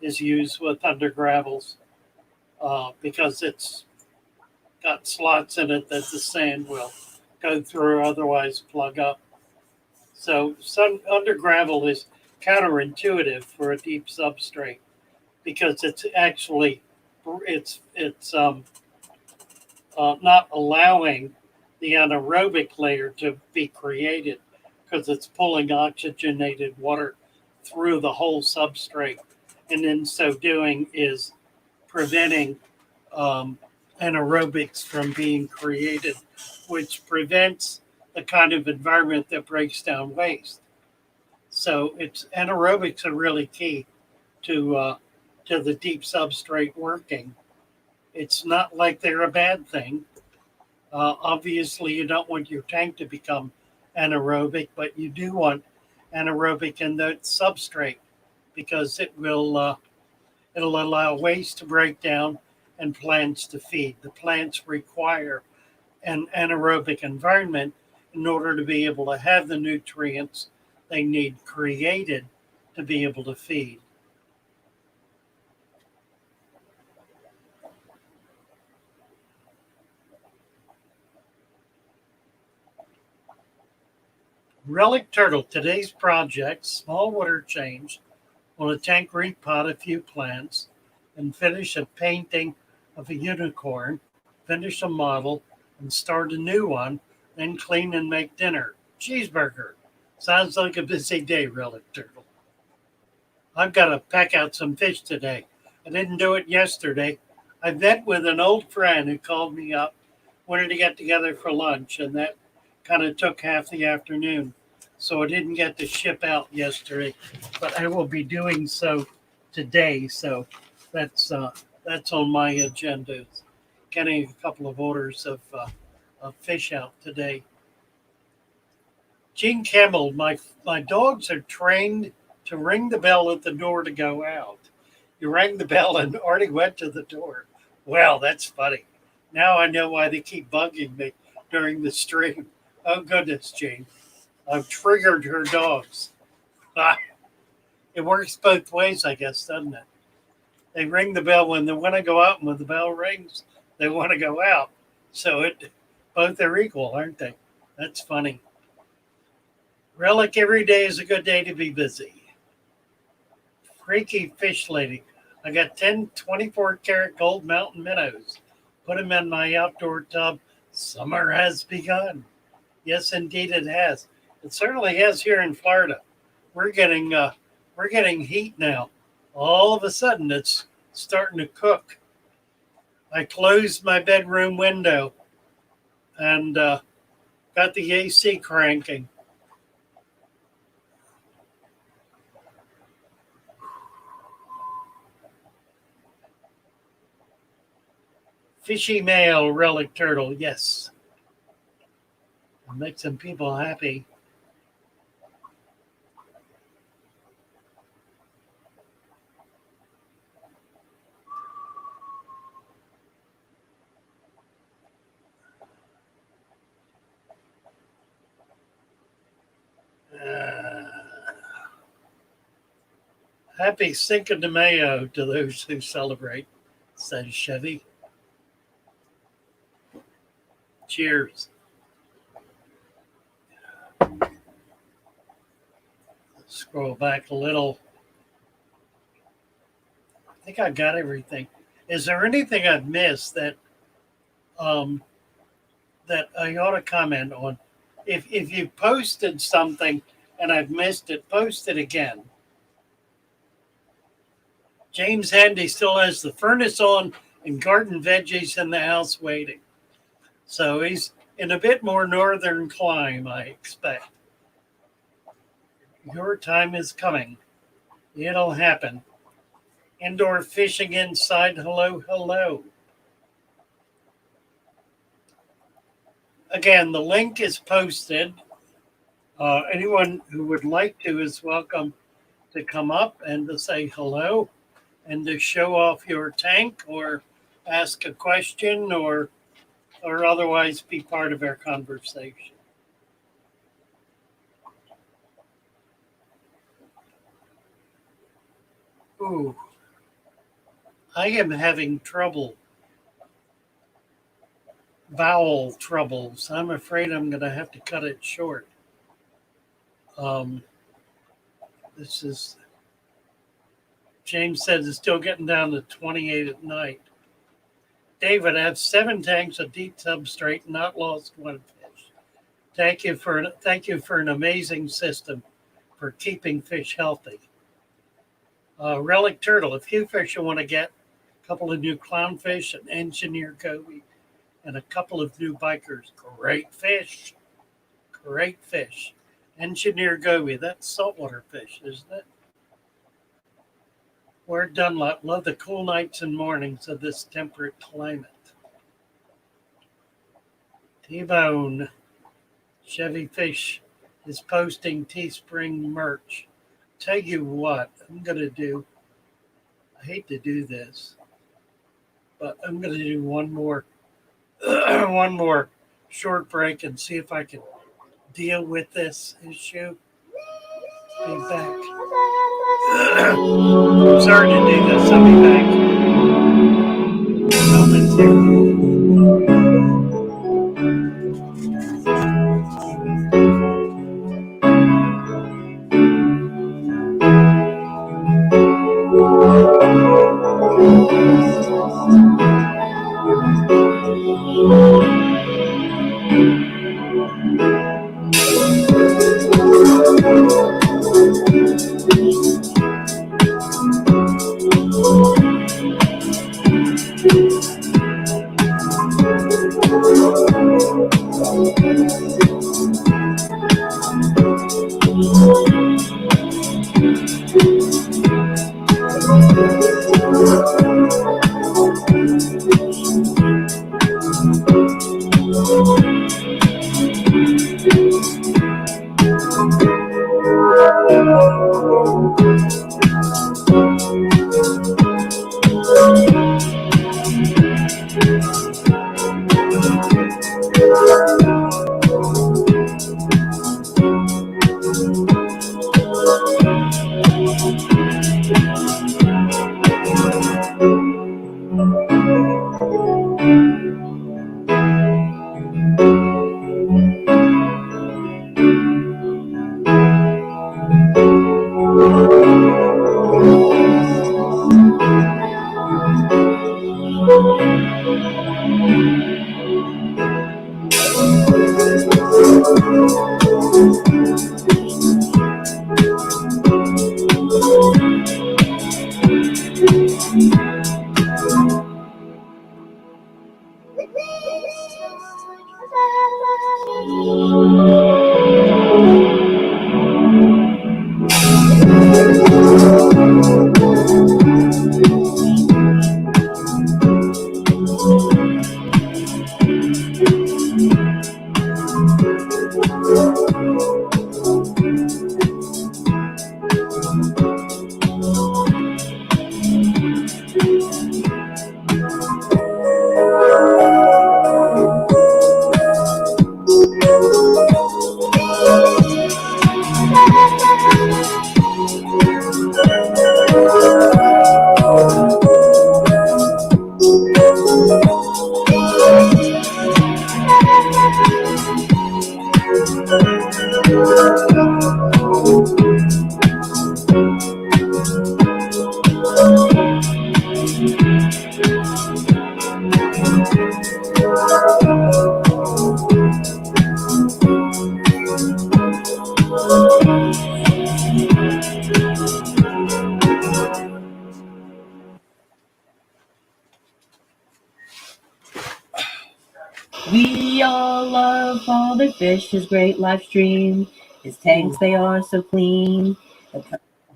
is used with undergravels because it's got slots in it that the sand will go through, otherwise plug up. So some undergravel is counterintuitive for a deep substrate because it's actually not allowing the anaerobic layer to be created because it's pulling oxygenated water through the whole substrate, and in so doing is preventing anaerobics from being created, which prevents the kind of environment that breaks down waste. So it's anaerobics are really key to the deep substrate working. It's not like they're a bad thing. Obviously, you don't want your tank to become anaerobic, but you do want anaerobic in the substrate because it'll allow waste to break down and plants to feed. The plants require an anaerobic environment in order to be able to have the nutrients they need created to be able to feed. Relic Turtle, today's project, small water change on a tank repot a few plants and finish a painting of a unicorn, finish a model and start a new one, then clean and make dinner. Cheeseburger. Sounds like a busy day, Relic Turtle. I've got to pack out some fish today. I didn't do it yesterday. I met with an old friend who called me up, wanted to get together for lunch, and that kind of took half the afternoon. So I didn't get to ship out yesterday, but I will be doing so today. So that's on my agenda. Getting a couple of orders of fish out today. Gene Campbell, my dogs are trained to ring the bell at the door to go out. You rang the bell and already went to the door. Well, that's funny. Now I know why they keep bugging me during the stream. Oh, goodness, Gene. I've triggered her dogs. It works both ways, I guess, doesn't it? They ring the bell when they want to go out, and when the bell rings, they want to go out. So both are equal, aren't they? That's funny. Relic, every day is a good day to be busy. Freaky Fish Lady. I got 10 24-karat gold mountain minnows. Put them in my outdoor tub. Summer has begun. Yes, indeed it has. It certainly has here in Florida. We're getting heat now. All of a sudden, it's starting to cook. I closed my bedroom window and got the AC cranking. Fishy male relic turtle, yes. Make some people happy. Happy Cinco de Mayo to those who celebrate, says Chevy. Cheers. Scroll back a little. I think I got everything. Is there anything I've missed that that I ought to comment on? If you posted something and I've missed it, post it again. James Handy still has the furnace on and garden veggies in the house waiting. So he's in a bit more northern clime, I expect. Your time is coming. It'll happen. Indoor fishing inside, hello, hello. Again, the link is posted. Anyone who would like to is welcome to come up and to say hello and to show off your tank or ask a question or otherwise be part of our conversation. Ooh, I am having bowel troubles. I'm afraid I'm going to have to cut it short. This is, James says it's still getting down to 28 at night. David, I have 7 tanks of deep substrate, not lost one fish. Thank you for an amazing system for keeping fish healthy. Relic turtle, a few fish you want to get, a couple of new clownfish, an engineer goby, and a couple of new bikers. Great fish. Great fish. Engineer goby, that's saltwater fish, isn't it? Ward Dunlop, love the cool nights and mornings of this temperate climate. T-Bone, Chevy Fish is posting Teespring merch. Tell you what, I'm going to do, I hate to do this, but I'm going to do one more short break and see if I can deal with this issue. Be back. I'm sorry to do this. I'll be back. Moments here. We all love Father Fish, his great live stream. His tanks, they are so clean.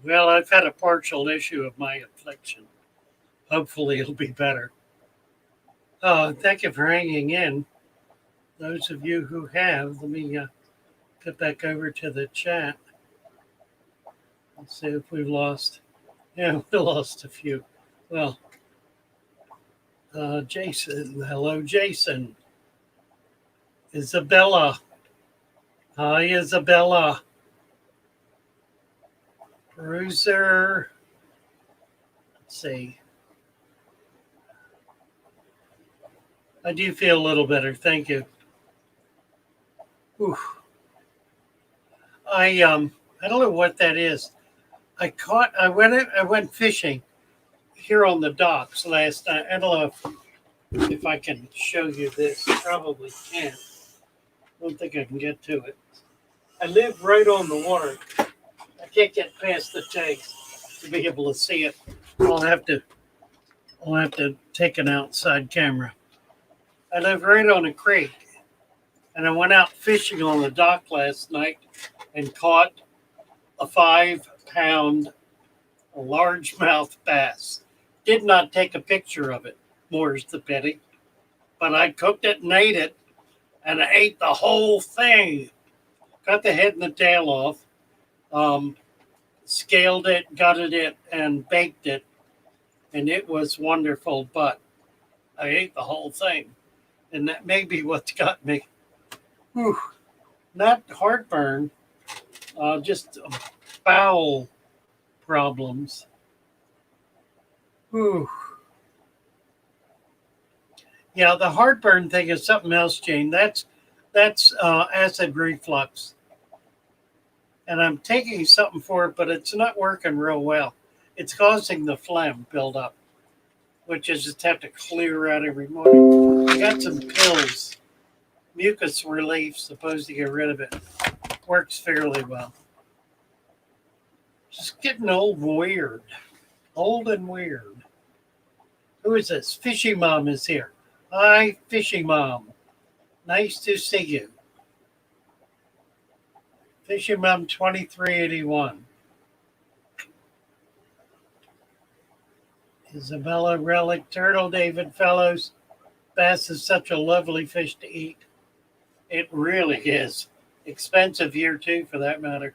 Well, I've had a partial issue of my affliction. Hopefully it'll be better. Thank you for hanging in. Those of you who have, let me get back over to the chat. Let's see if we've lost. Yeah, we lost a few. Well, Jason, hello, Jason. Isabella. Hi, Isabella. Bruiser. Let's see. I do feel a little better. Thank you. Whew. I don't know what that is. I went fishing here on the docks last night. I don't know if I can show you this. Probably can't. I don't think I can get to it. I live right on the water. I can't get past the tanks to be able to see it. I'll have to take an outside camera. I live right on a creek, and I went out fishing on the dock last night and caught a 5-pound largemouth bass. Did not take a picture of it, more's the pity. But I cooked it and ate it, and I ate the whole thing. Cut the head and the tail off, scaled it, gutted it, and baked it. And it was wonderful, but I ate the whole thing. And that may be what's got me. Whew. Not heartburn, just bowel problems. Whew. Yeah, the heartburn thing is something else, Jane. That's acid reflux. And I'm taking something for it, but it's not working real well. It's causing the phlegm build up, which I just have to clear out every morning. I got some pills, mucus relief, supposed to get rid of it. Works fairly well. Just getting old and weird. Old and weird. Who is this? Fishy Mom is here. Hi, Fishy Mom. Nice to see you. Fishy Mom 2381. Isabella Relic, Turtle, David Fellows. Bass is such a lovely fish to eat. It really is. Expensive here, too, for that matter.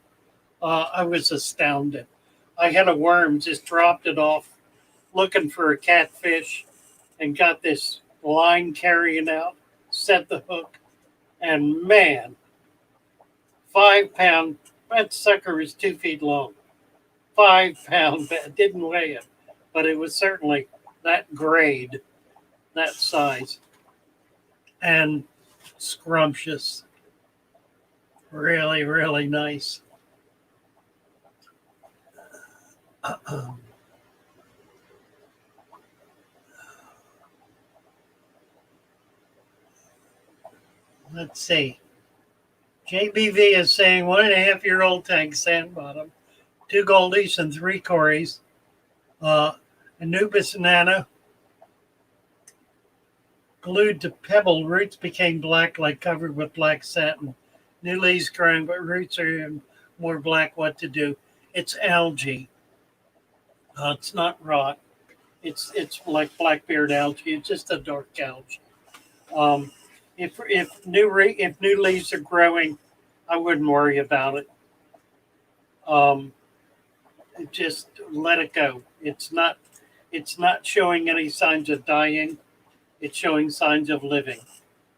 I was astounded. I had a worm, just dropped it off, looking for a catfish, and got this line carrying out, set the hook, and man, 5-pound, that sucker is 2 feet long. 5-pound, didn't weigh it, but it was certainly that grade, that size, and scrumptious. Really, really nice. Let's see. JBV is saying 1.5-year-old tank, sand bottom, 2 goldies and 3 cories. Anubis nana, glued to pebble, roots became black, like covered with black satin. New leaves growing, but roots are more black. What to do? It's algae. It's not rot. It's like blackbeard algae. It's just a dark algae. If new leaves are growing, I wouldn't worry about it. Just let it go. It's not showing any signs of dying. It's showing signs of living.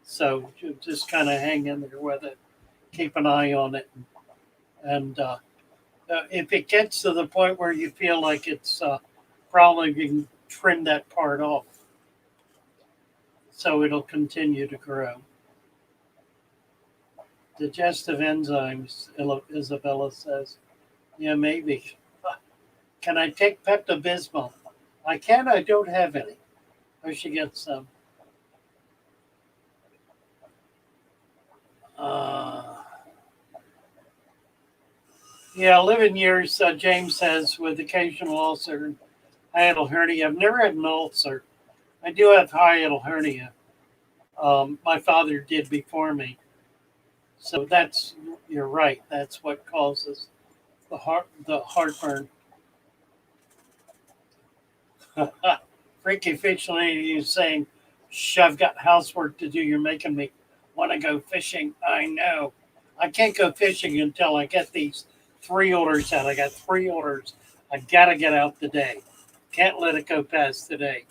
So just kind of hang in there with it. Keep an eye on it. And if it gets to the point where you feel like it's probably you can trim that part off so it'll continue to grow. Digestive enzymes, Isabella says. Yeah, maybe. Can I take Pepto-Bismol? I can. I don't have any. I should get some. Yeah, 11 years, James says, with occasional ulcer and hiatal hernia. I've never had an ulcer. I do have hiatal hernia. My father did before me. So you're right. That's what causes the heartburn. Freaky Fish Lady is saying, "Shh, I've got housework to do. You're making me want to go fishing." I know. I can't go fishing until I get these 3 orders out. I got 3 orders. I got to get out today. Can't let it go past today.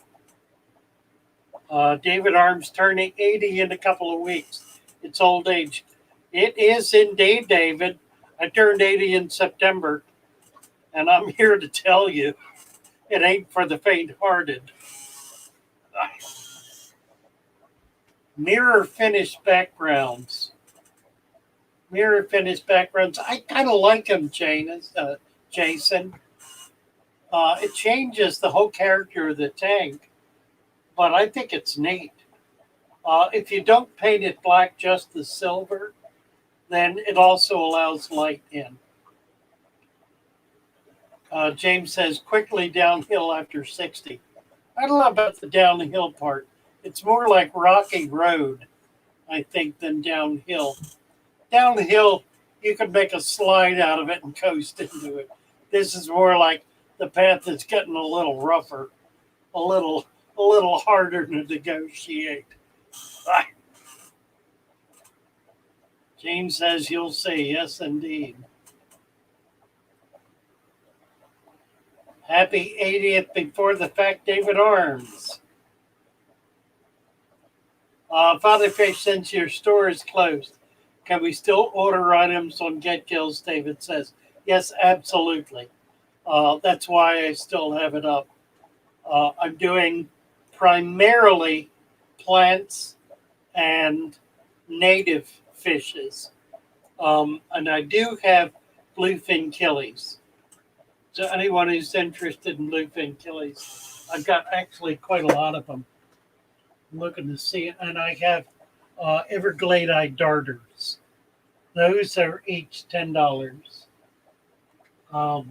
David Arms turning 80 in a couple of weeks. It's old age. It is indeed, David. I turned 80 in September, and I'm here to tell you it ain't for the faint-hearted. Mirror finished backgrounds. Mirror finished backgrounds. I kind of like them, Jason. It changes the whole character of the tank, but I think it's neat. If you don't paint it black, just the silver, then it also allows light in. James says, quickly downhill after 60. I don't know about the downhill part. It's more like rocky road, I think, than downhill. Downhill, you could make a slide out of it and coast into it. This is more like the path that's getting a little rougher, a little harder to negotiate. James says, you'll see. Yes, indeed. Happy 80th before the fact, David Arms. Father Fish, since your store is closed, can we still order items on Get Kills? David says, yes, absolutely. That's why I still have it up. I'm doing primarily plants and native fishes. And I do have bluefin killies. So anyone who's interested in bluefin killies, I've got actually quite a lot of them. I'm looking to see it. And I have Everglade-eye darters. Those are each $10. I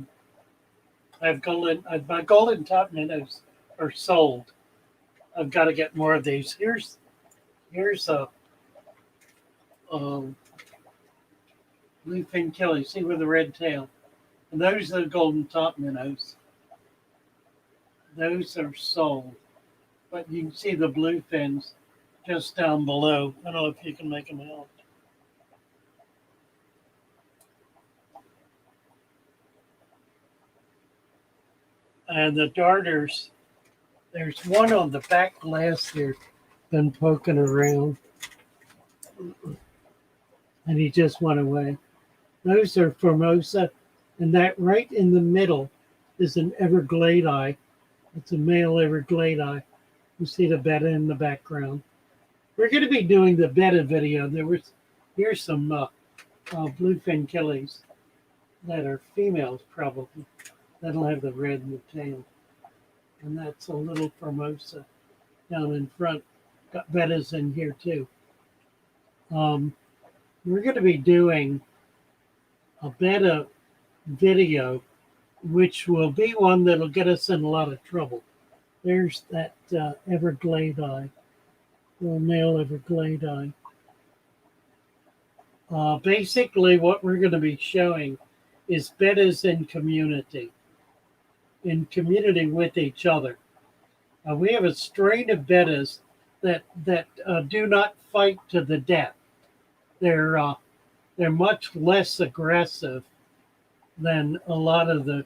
have my golden top minnows are sold. I've got to get more of these. Here's a bluefin killie. See with the red tail. And those are the golden top minnows. Those are sold. But you can see the bluefins just down below. I don't know if you can make them out. And the darters, there's one on the back glass here, been poking around. And he just went away. Those are Formosa. And that right in the middle is an Everglade-eye. It's a male Everglade-eye. You see the betta in the background. We're going to be doing the betta video. Here's some bluefin killies that are females probably. That'll have the red in the tail. And that's a little Formosa down in front. Got bettas in here too. We're going to be doing a betta video, which will be one that'll get us in a lot of trouble. There's that Everglade-eye, little male Everglade-eye. Basically, what we're going to be showing is bettas in community with each other. We have a strain of bettas that do not fight to the death. They're much less aggressive than a lot of the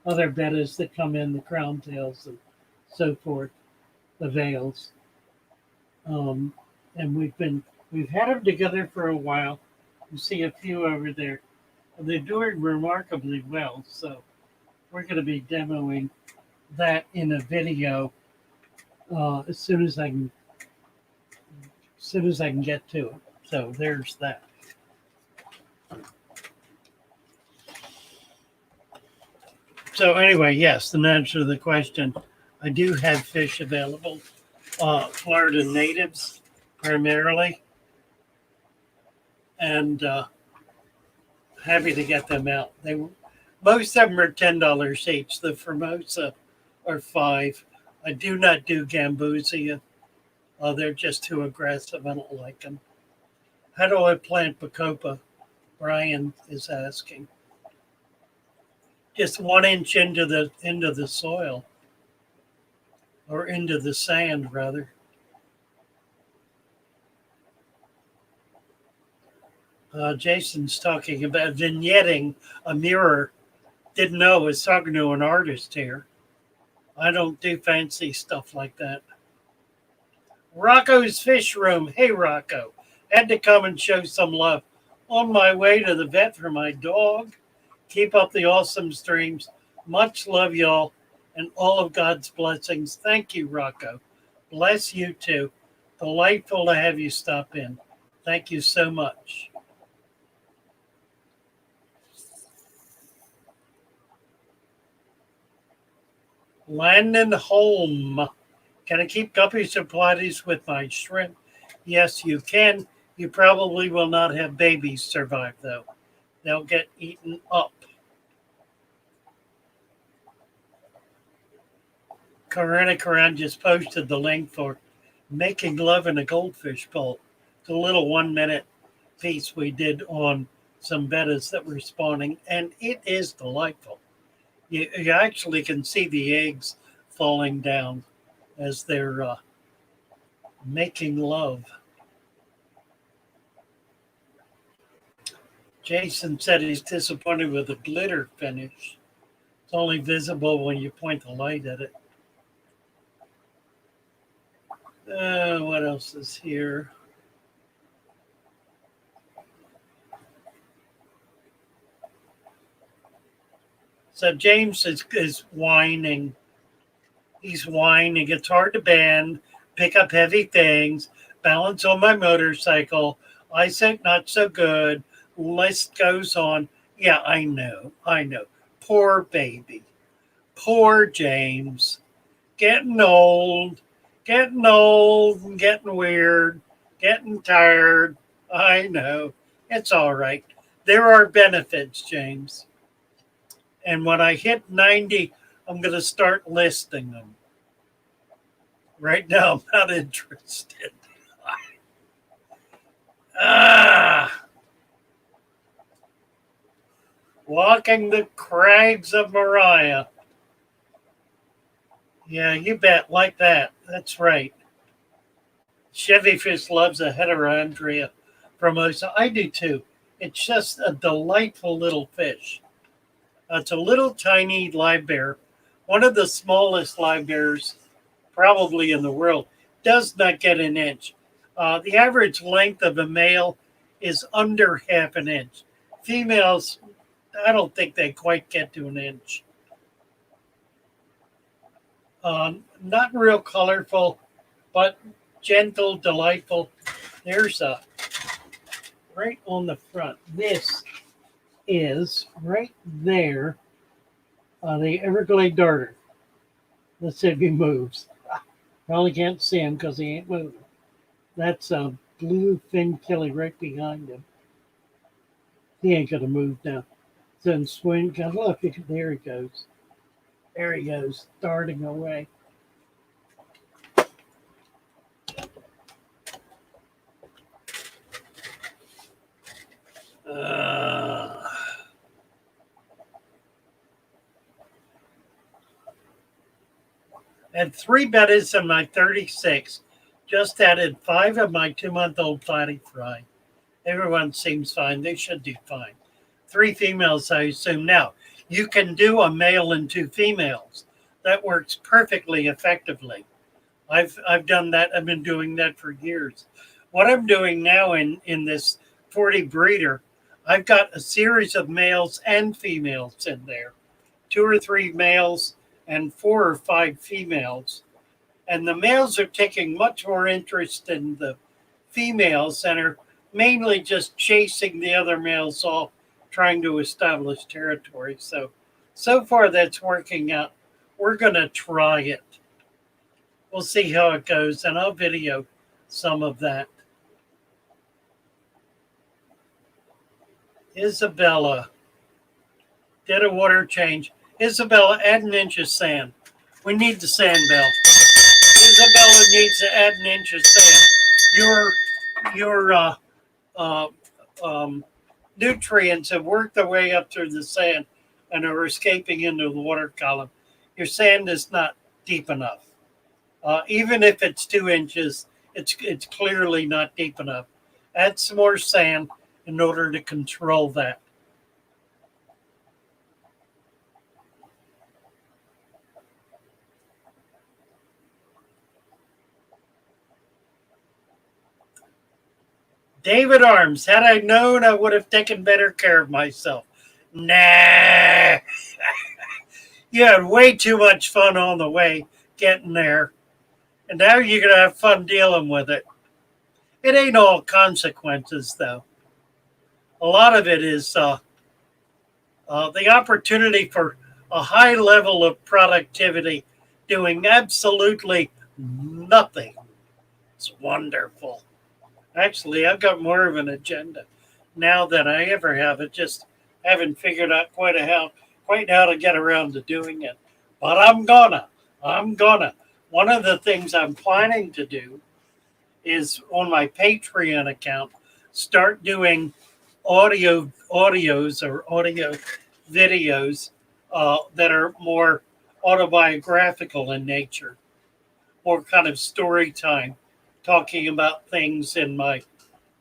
other bettas that come in, the crown tails and so forth, the veils. And we've had them together for a while. You see a few over there. They're doing remarkably well. So we're going to be demoing that in a video as soon as I can get to it. So there's that. So anyway, yes, in answer to the question, I do have fish available. Florida natives primarily. And happy to get them out. Most of them are $10 each. The Formosa are $5. I do not do Gambusia. Oh, they're just too aggressive. I don't like them. How do I plant Bacopa? Brian is asking. Just 1 inch into the soil, or into the sand rather. Jason's talking about vignetting a mirror. Didn't know I was talking to an artist here. I don't do fancy stuff like that. Rocco's Fish Room. Hey, Rocco. Had to come and show some love. On my way to the vet for my dog. Keep up the awesome streams. Much love, y'all, and all of God's blessings. Thank you, Rocco. Bless you, too. Delightful to have you stop in. Thank you so much. Landon Holm. Can I keep guppies and platies with my shrimp? Yes, you can. You probably will not have babies survive, though. They'll get eaten up. Karana Karan just posted the link for Making Love in a Goldfish Bowl. It's a little 1-minute piece we did on some bettas that were spawning, and it is delightful. You actually can see the eggs falling down as they're making love. Jason said he's disappointed with the glitter finish. It's only visible when you point the light at it. What else is here? So James is whining. He's whining. It's hard to bend, pick up heavy things, balance on my motorcycle. Eyesight not so good. List goes on. Yeah, I know. Poor baby. Poor James. Getting old and getting weird, getting tired. I know. It's all right. There are benefits, James. And when I hit 90, I'm going to start listing them. Right now, I'm not interested. Walking the crags of Moriah. Yeah, you bet, like that. That's right. Chevy Fish loves a heterandria Formosa. I do too. It's just a delightful little fish. It's a little tiny live bear. One of the smallest live bears probably in the world. Does not get an inch. The average length of a male is under half an inch. Females, I don't think they quite get to an inch. Not real colorful, but gentle, delightful. There's a right on the front. This is right there, the Everglade darter. Let's see if he moves. Probably can't see him because he ain't moving. That's a blue fin killie right behind him. He ain't gonna move now. Then swing. Look, there he goes. There he goes, darting away. Had 3 bettas in my 36. Just added 5 of my 2-month-old platy fry. Everyone seems fine. They should do fine. 3 females, I assume. Now, you can do a male and 2 females. That works perfectly effectively. I've done that. I've been doing that for years. What I'm doing now in this 40 breeder, I've got a series of males and females in there. 2 or 3 males and 4 or 5 females. And the males are taking much more interest in the females and are mainly just chasing the other males off, trying to establish territory. So far that's working out. We're going to try it. We'll see how it goes, and I'll video some of that. Isabella did a water change. Isabella, add an inch of sand. We need the sand, Bell. Isabella needs to add an inch of sand. Your nutrients have worked their way up through the sand and are escaping into the water column. Your sand is not deep enough. Even if it's 2 inches, it's clearly not deep enough. Add some more sand in order to control that. David Arms, had I known, I would have taken better care of myself. Nah. You had way too much fun on the way getting there. And now you're going to have fun dealing with it. It ain't all consequences, though. A lot of it is the opportunity for a high level of productivity doing absolutely nothing. It's wonderful. Actually, I've got more of an agenda now than I ever have. It just haven't figured out quite how to get around to doing it. But I'm gonna. One of the things I'm planning to do is on my Patreon account, start doing audios or audio videos that are more autobiographical in nature, more kind of story time, talking about things in my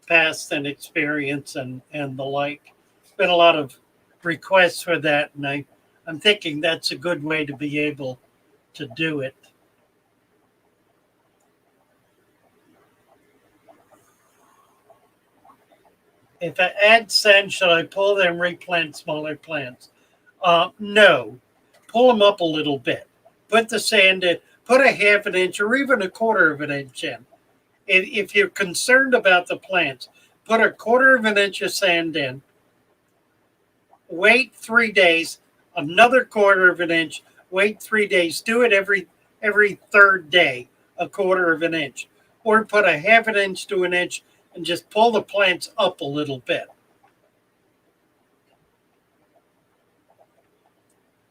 past and experience and the like. Been a lot of requests for that, and I'm thinking that's a good way to be able to do it. If I add sand, should I pull them and replant smaller plants? No. Pull them up a little bit. Put the sand in. Put a half an inch or even a quarter of an inch in. If you're concerned about the plants, put a quarter of an inch of sand in. Wait 3 days. Another quarter of an inch. Wait 3 days. Do it every third day, a quarter of an inch. Or put a half an inch to an inch and just pull the plants up a little bit.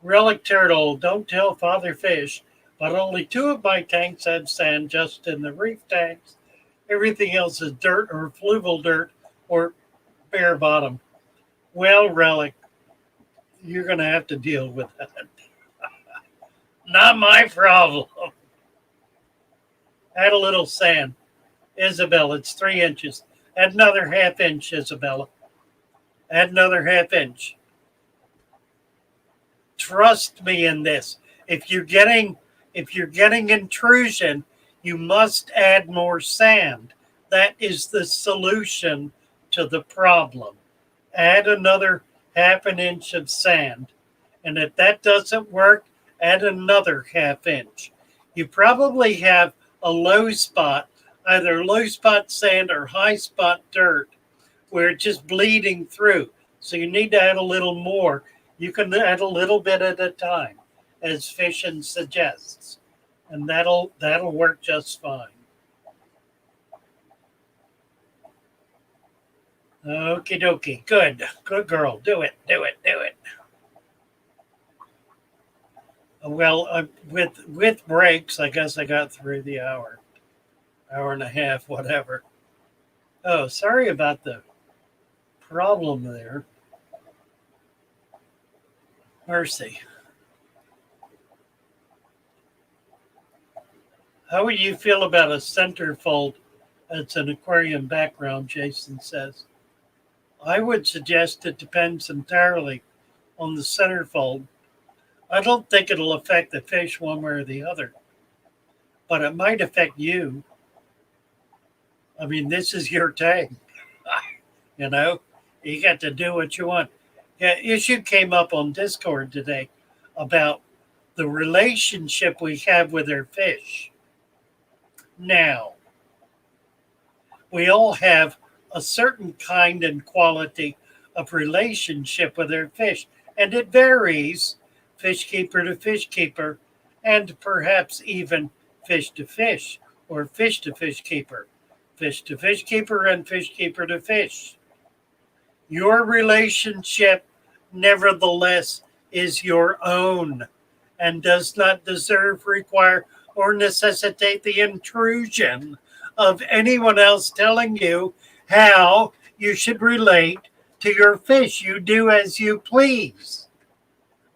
Relic Turtle, don't tell Father Fish, but only 2 of my tanks had sand just in the reef tanks. Everything else is dirt or fluvial dirt or bare bottom. Well, Relic, you're going to have to deal with that. Not my problem. Add a little sand. Isabel, it's 3 inches. Add another half inch, Isabella. Add another half inch. Trust me in this. If you're getting intrusion, you must add more sand. That is the solution to the problem. Add another half an inch of sand. And if that doesn't work, add another half inch. You probably have a low spot, either low spot sand or high spot dirt, where it's just bleeding through. So you need to add a little more. You can add a little bit at a time, as Fishin suggests, and that'll work just fine. Okie dokie. Good girl. Do it. Well, with breaks, I guess I got through the hour and a half, whatever. Oh, sorry about the problem there. Mercy. How would you feel about a centerfold that's an aquarium background, Jason says? I would suggest it depends entirely on the centerfold. I don't think it'll affect the fish one way or the other, but it might affect you. I mean, this is your tank. You know, you got to do what you want. Yeah, issue came up on Discord today about the relationship we have with our fish. Now, we all have a certain kind and quality of relationship with our fish, and it varies fish keeper to fish keeper, and perhaps even fish to fish, or fish to fish keeper, and fish keeper to fish. Your relationship, nevertheless, is your own and does not require or necessitate the intrusion of anyone else telling you how you should relate to your fish. You do as you please.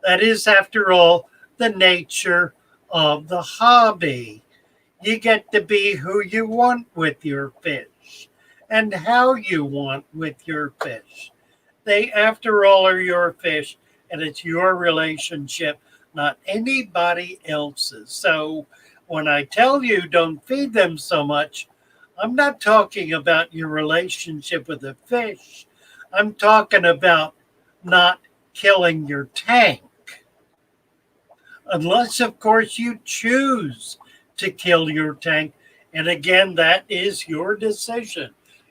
That is, after all, the nature of the hobby. You get to be who you want with your fish and how you want with your fish. They, after all, are your fish, and it's your relationship, not anybody else's. So when I tell you don't feed them so much, I'm not talking about your relationship with the fish. I'm talking about not killing your tank. Unless, of course, you choose to kill your tank. And again, that is your decision.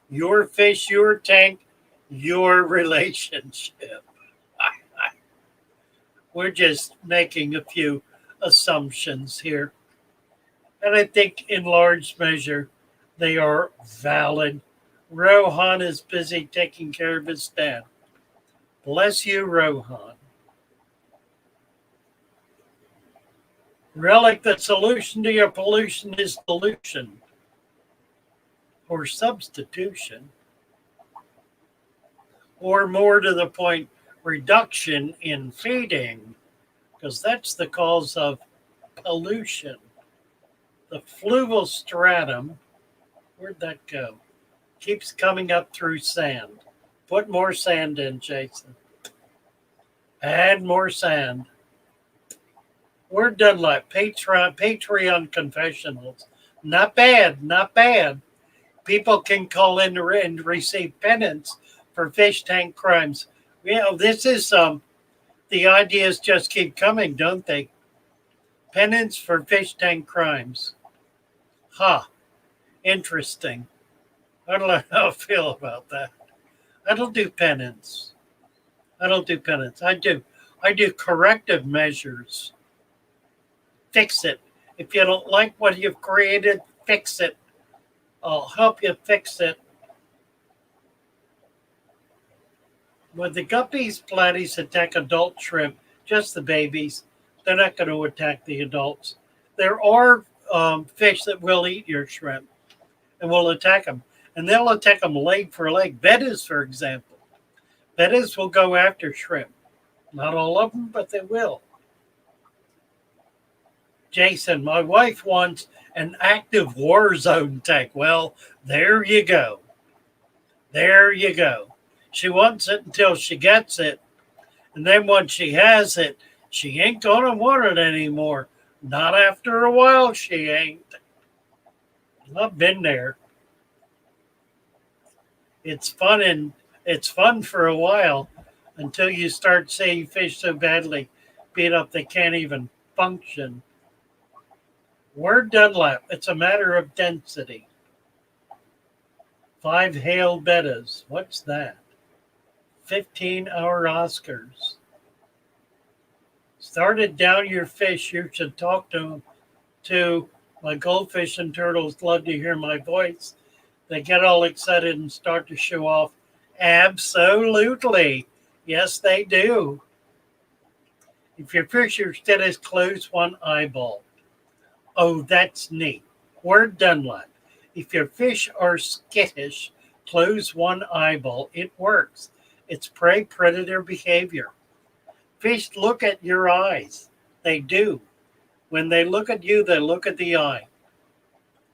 Your fish, your tank, your relationship. We're just making a few assumptions here. And I think in large measure, they are valid. Rohan is busy taking care of his dad. Bless you, Rohan. Relic, the solution to your pollution is dilution or substitution, or more to the point, reduction in feeding, because that's the cause of pollution. The fluval stratum, where'd that go? Keeps coming up through sand. Put more sand in, Jason. Add more sand. We're done like Patreon confessionals. Not bad, not bad. People can call in and receive penance for fish tank crimes. You know, this is the ideas just keep coming, don't they? Penance for fish tank crimes. Interesting. I don't know how I feel about that. I don't do penance. I do corrective measures. Fix it. If you don't like what you've created, fix it. I'll help you fix it. When the guppies, platies attack adult shrimp, just the babies, they're not going to attack the adults. There are fish that will eat your shrimp and will attack them. And they'll attack them leg for leg. Bettas, for example. Bettas will go after shrimp. Not all of them, but they will. Jason, my wife wants an active war zone tank. Well, there you go. There you go. She wants it until she gets it. And then once she has it, she ain't going to want it anymore. Not after a while, she ain't. I've been there. It's fun for a while until you start seeing fish so badly beat up they can't even function. Word Dunlap, it's a matter of density. 5 hail bettas. What's that? 15-hour Oscars. Started down your fish. You should talk to them too. My goldfish and turtles love to hear my voice. They get all excited and start to show off. Absolutely. Yes, they do. If your fish are steady, close one eyeball. Oh, that's neat. Word Dunlap. If your fish are skittish, close one eyeball. It works. It's prey-predator behavior. Fish look at your eyes. They do. When they look at you, they look at the eye.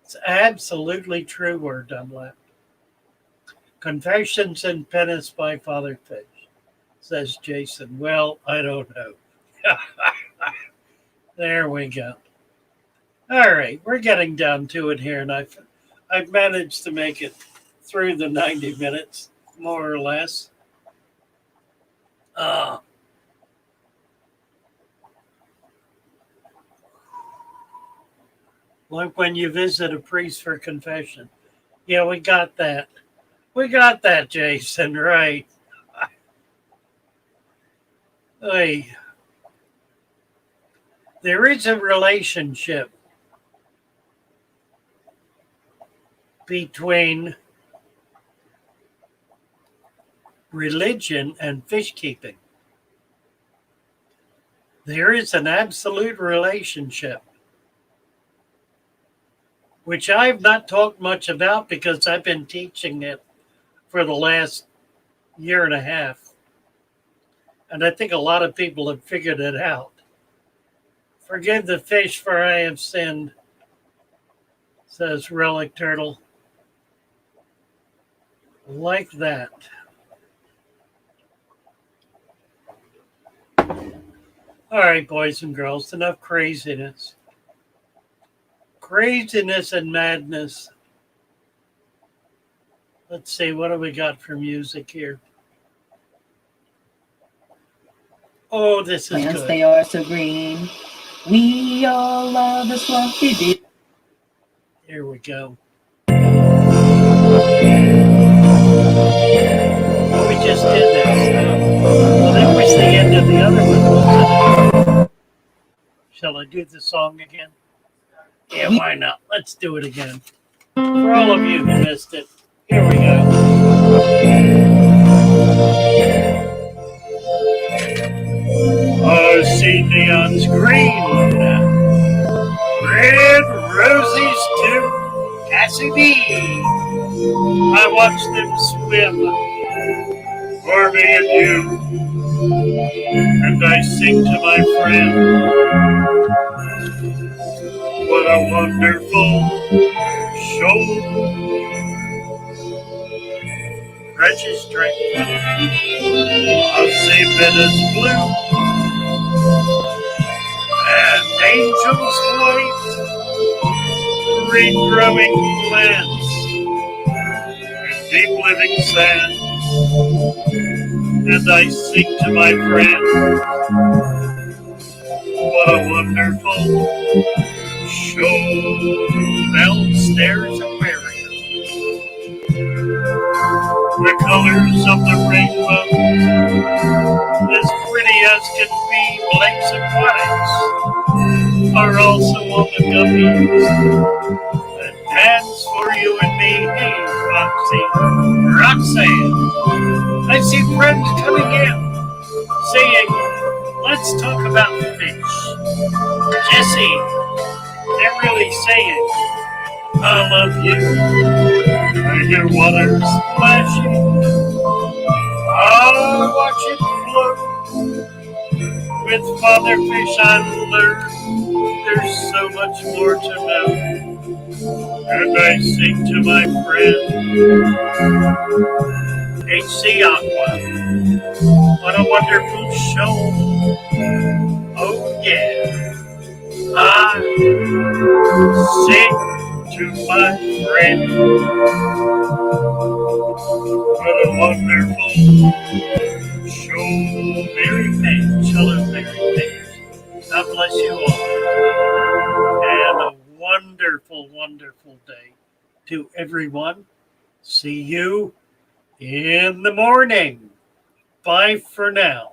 It's absolutely true, Word Dunlap. Confessions and Penance by Father Fish, says Jason. Well, I don't know. There we go. All right, we're getting down to it here, and I've managed to make it through the 90 minutes, more or less. Like when you visit a priest for confession. Yeah, we got that. We got that, Jason, right. Hey, there is a relationship between religion and fish keeping. There is an absolute relationship. which I've not talked much about because I've been teaching it for the last year and a half. And I think a lot of people have figured it out. Forgive the fish, for I have sinned, says Relic Turtle. Like that. All right, boys and girls, enough craziness. Craziness and madness. Let's see, what do we got for music here? Oh, this is Plants, good. they are so green. We all love the swamp they do. Here we go. Oh, we just did this. Well, that was the end of the other one, wasn't it? Shall I do the song again? Yeah, why not? Let's do it again. For all of you who missed it, here we go. I see neons green, red roses too. Cassie B. I watch them swim for me and you, and I sing to my friend. What a wonderful show. Precious drink. I'll see Venice blue and angels white, green growing plants and deep living sand. And I sing to my friend, what a wonderful show. Downstairs Aquarium. The colors of the rainbow, as pretty as can be, Blake's Aquatics are also on the guppies. And dance for you and me, hey, Foxy, Roxanne. I see friends coming in, saying, let's talk about fish. Jesse, they're really saying, I love you. I hear water splashing. I'll watch it float. With Father Fish I learn there's so much more to know. And I sing to my friend, HC Aqua. What a wonderful show. Oh yeah. I sing to my friend. What a wonderful show. Mary Page. Hello, Mary Page. God bless you all. And a wonderful, wonderful day to everyone. See you in the morning. Bye for now.